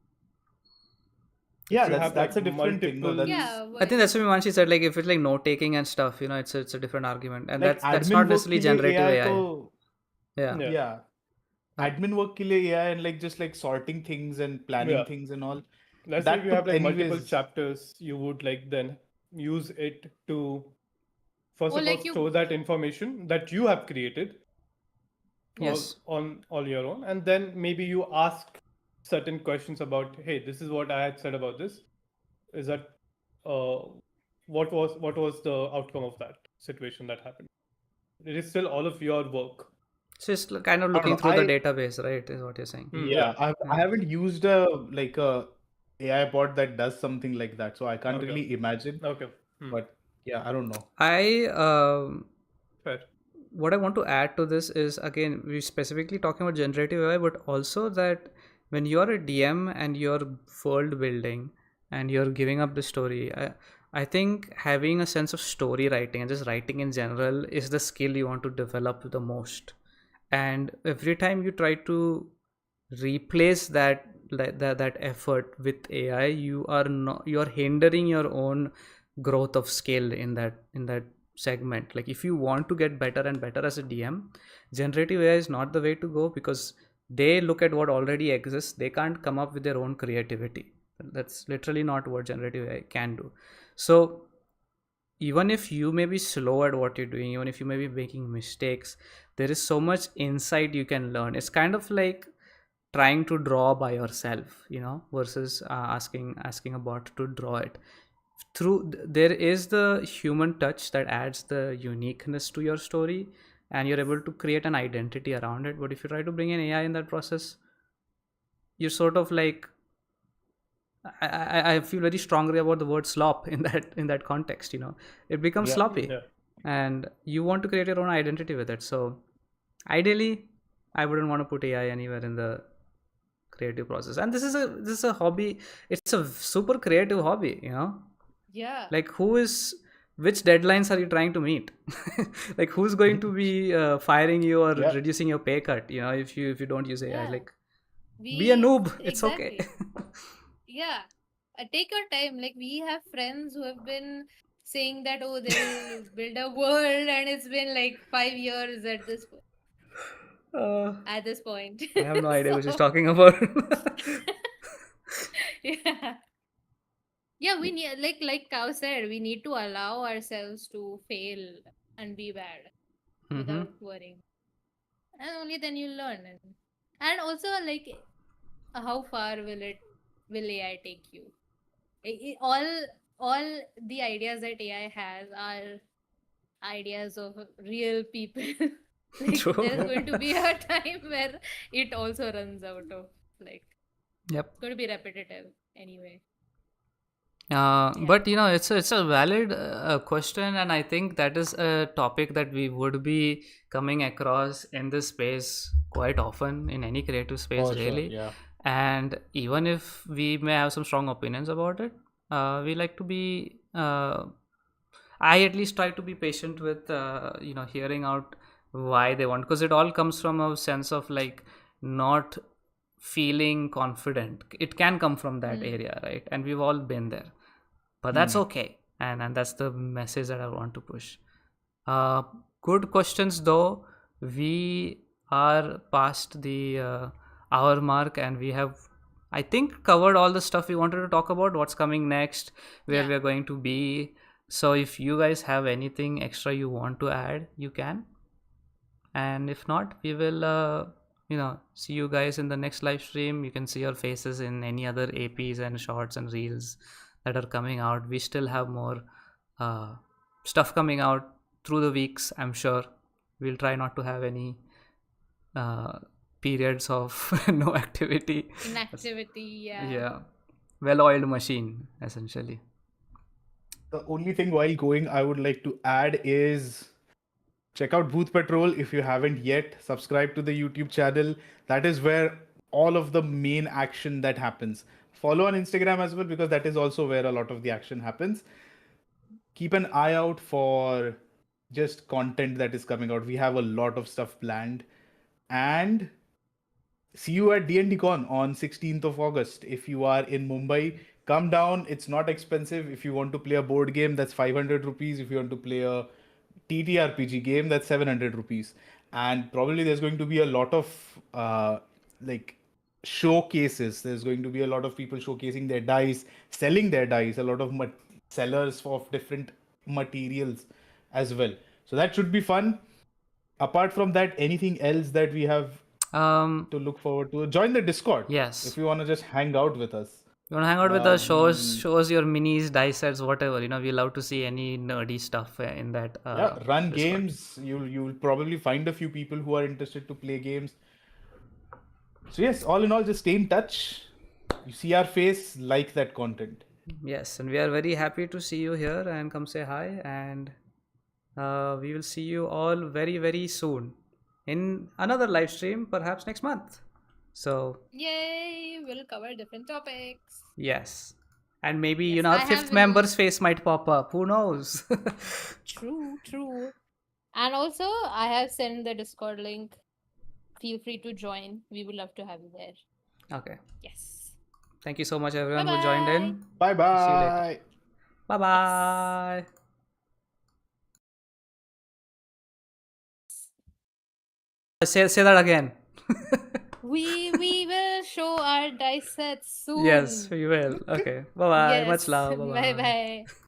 yeah, If you have that's like a different thing. No, multiple, that's Yeah, I think why? that's what Manshi said. Like if it's like note taking and stuff, it's a different argument, and like that's admin not work necessarily के लिए generative AI AI. तो Yeah. yeah, yeah, Uh, admin work के लिए AI and like just like sorting things and planning yeah. things and all Let's say if that you to have like multiple anyways. chapters, you would like then use it to first Or of all like store you, that information that you have created all yes. on all your own, and then maybe you ask certain questions about, hey, this is what I had said about this. Is that uh, what was the outcome of that situation that happened? It is still all of your work. So it's kind of I don't looking know. through the database, right? Is what you're saying. Yeah, Yeah. I Yeah. haven't used a like a AI bot that does something like that, so I can't Okay. really imagine. Okay. But yeah, I don't know. I Fair. what I want to add to this is, again, we specifically talking about generative AI, but also that when you're a DM and you're world building and you're giving up the story, I think having a sense of story writing and just writing in general is the skill you want to develop the most. And every time you try to replace that effort with AI, you're hindering your own growth of skill in that segment. Like if you want to get better and better as a DM, generative AI is not the way to go, because they look at what already exists. They can't come up with their own creativity. That's literally not what generative AI can do. So even if you may be slow at what you're doing, even if you may be making mistakes, there is so much insight you can learn. It's kind of like trying to draw by yourself, versus asking a bot to draw it. There is the human touch that adds the uniqueness to your story, and you're able to create an identity around it. But if you try to bring in AI in that process, you're sort of like, I feel very strongly about the word slop in that context. It becomes Yeah, sloppy, Yeah. and you want to create your own identity with it. So ideally, I wouldn't want to put AI anywhere in the creative process. And this is a hobby. It's a super creative hobby. yeah, Like which deadlines are you trying to meet? Like who's going to be firing you or yeah, reducing your pay cut? If you don't use AI, yeah. like be a We noob. It's okay. exactly. Yeah, take your time. Like we have friends who have been saying that, oh, they'll build a world, and it's been like 5 years uh, at this point. I have no idea what she's So talking about. yeah, yeah, we need like Cow said, we need to allow ourselves to fail and be bad Mm-hmm. without worrying, and only then you learn. And also like, how far will AI take you? All the ideas that AI has are ideas of real people. Like there's True. going to be a time where it also runs out of, like, Yep. it's going to be repetitive anyway. But it's a valid question, and I think that is a topic that we would be coming across in this space quite often, in any creative space, For sure, really. yeah. And even if we may have some strong opinions about it, we like to be. I at least try to be patient with hearing out why they want, because it all comes from a sense of like not feeling confident. It can come from that Mm. area, right? And we've all been there, but that's okay, and that's the message that I want to push. uh, Good questions though. We are past the hour mark, and we have, I think, covered all the stuff we wanted to talk about, what's coming next, where Yeah. we're going to be. So if you guys have anything extra you want to add, you can. And if not, we will see you guys in the next live stream. You can see our faces in any other APs and shorts and reels that are coming out. We still have more uh, stuff coming out through the weeks, I'm sure. We'll try not to have any uh, periods of no activity. Inactivity. Yeah. Yeah, well-oiled machine essentially. The only thing while going I would like to add is check out Booth Patrol if you haven't yet. Subscribe to the YouTube channel. That is where all of the main action that happens. Follow on Instagram as well, because that is also where a lot of the action happens. Keep an eye out for just content that is coming out. We have a lot of stuff planned. And see you at D&D Con on 16th of August. If you are in Mumbai, come down. It's not expensive. If you want to play a board game, that's 500 rupees. If you want to play a TTRPG game, that's 700 rupees. And probably there's going to be a lot of like showcases. There's going to be a lot of people showcasing their dice, selling their dice, a lot of sellers of different materials as well. So that should be fun. Apart from that, anything else that we have to look forward to? Join the Discord. Yes. If you want to just hang out with us. You want to hang out with us, We show us your minis, dice sets, whatever. We love to see any nerdy stuff in that. run Discord. games. You'll probably find a few people who are interested to play games. So yes, all in all, just stay in touch. You see our face, like that content. Yes, and we are very happy to see you here, and come say hi. And we will see you all very, very soon in another live stream, perhaps next month. So Yay! We'll cover different topics. yes, and maybe Yes, our I fifth have member's face might pop up. Who knows? True, true. And also, I have sent the Discord link. Feel free to join. We would love to have you there. Okay. Yes. Thank you so much, everyone who joined in. Bye bye. See you later. Bye bye. Say that again. We will show our dice sets soon. Yes, we will. Okay. Bye bye. Yes. Much love. Bye Bye bye. bye.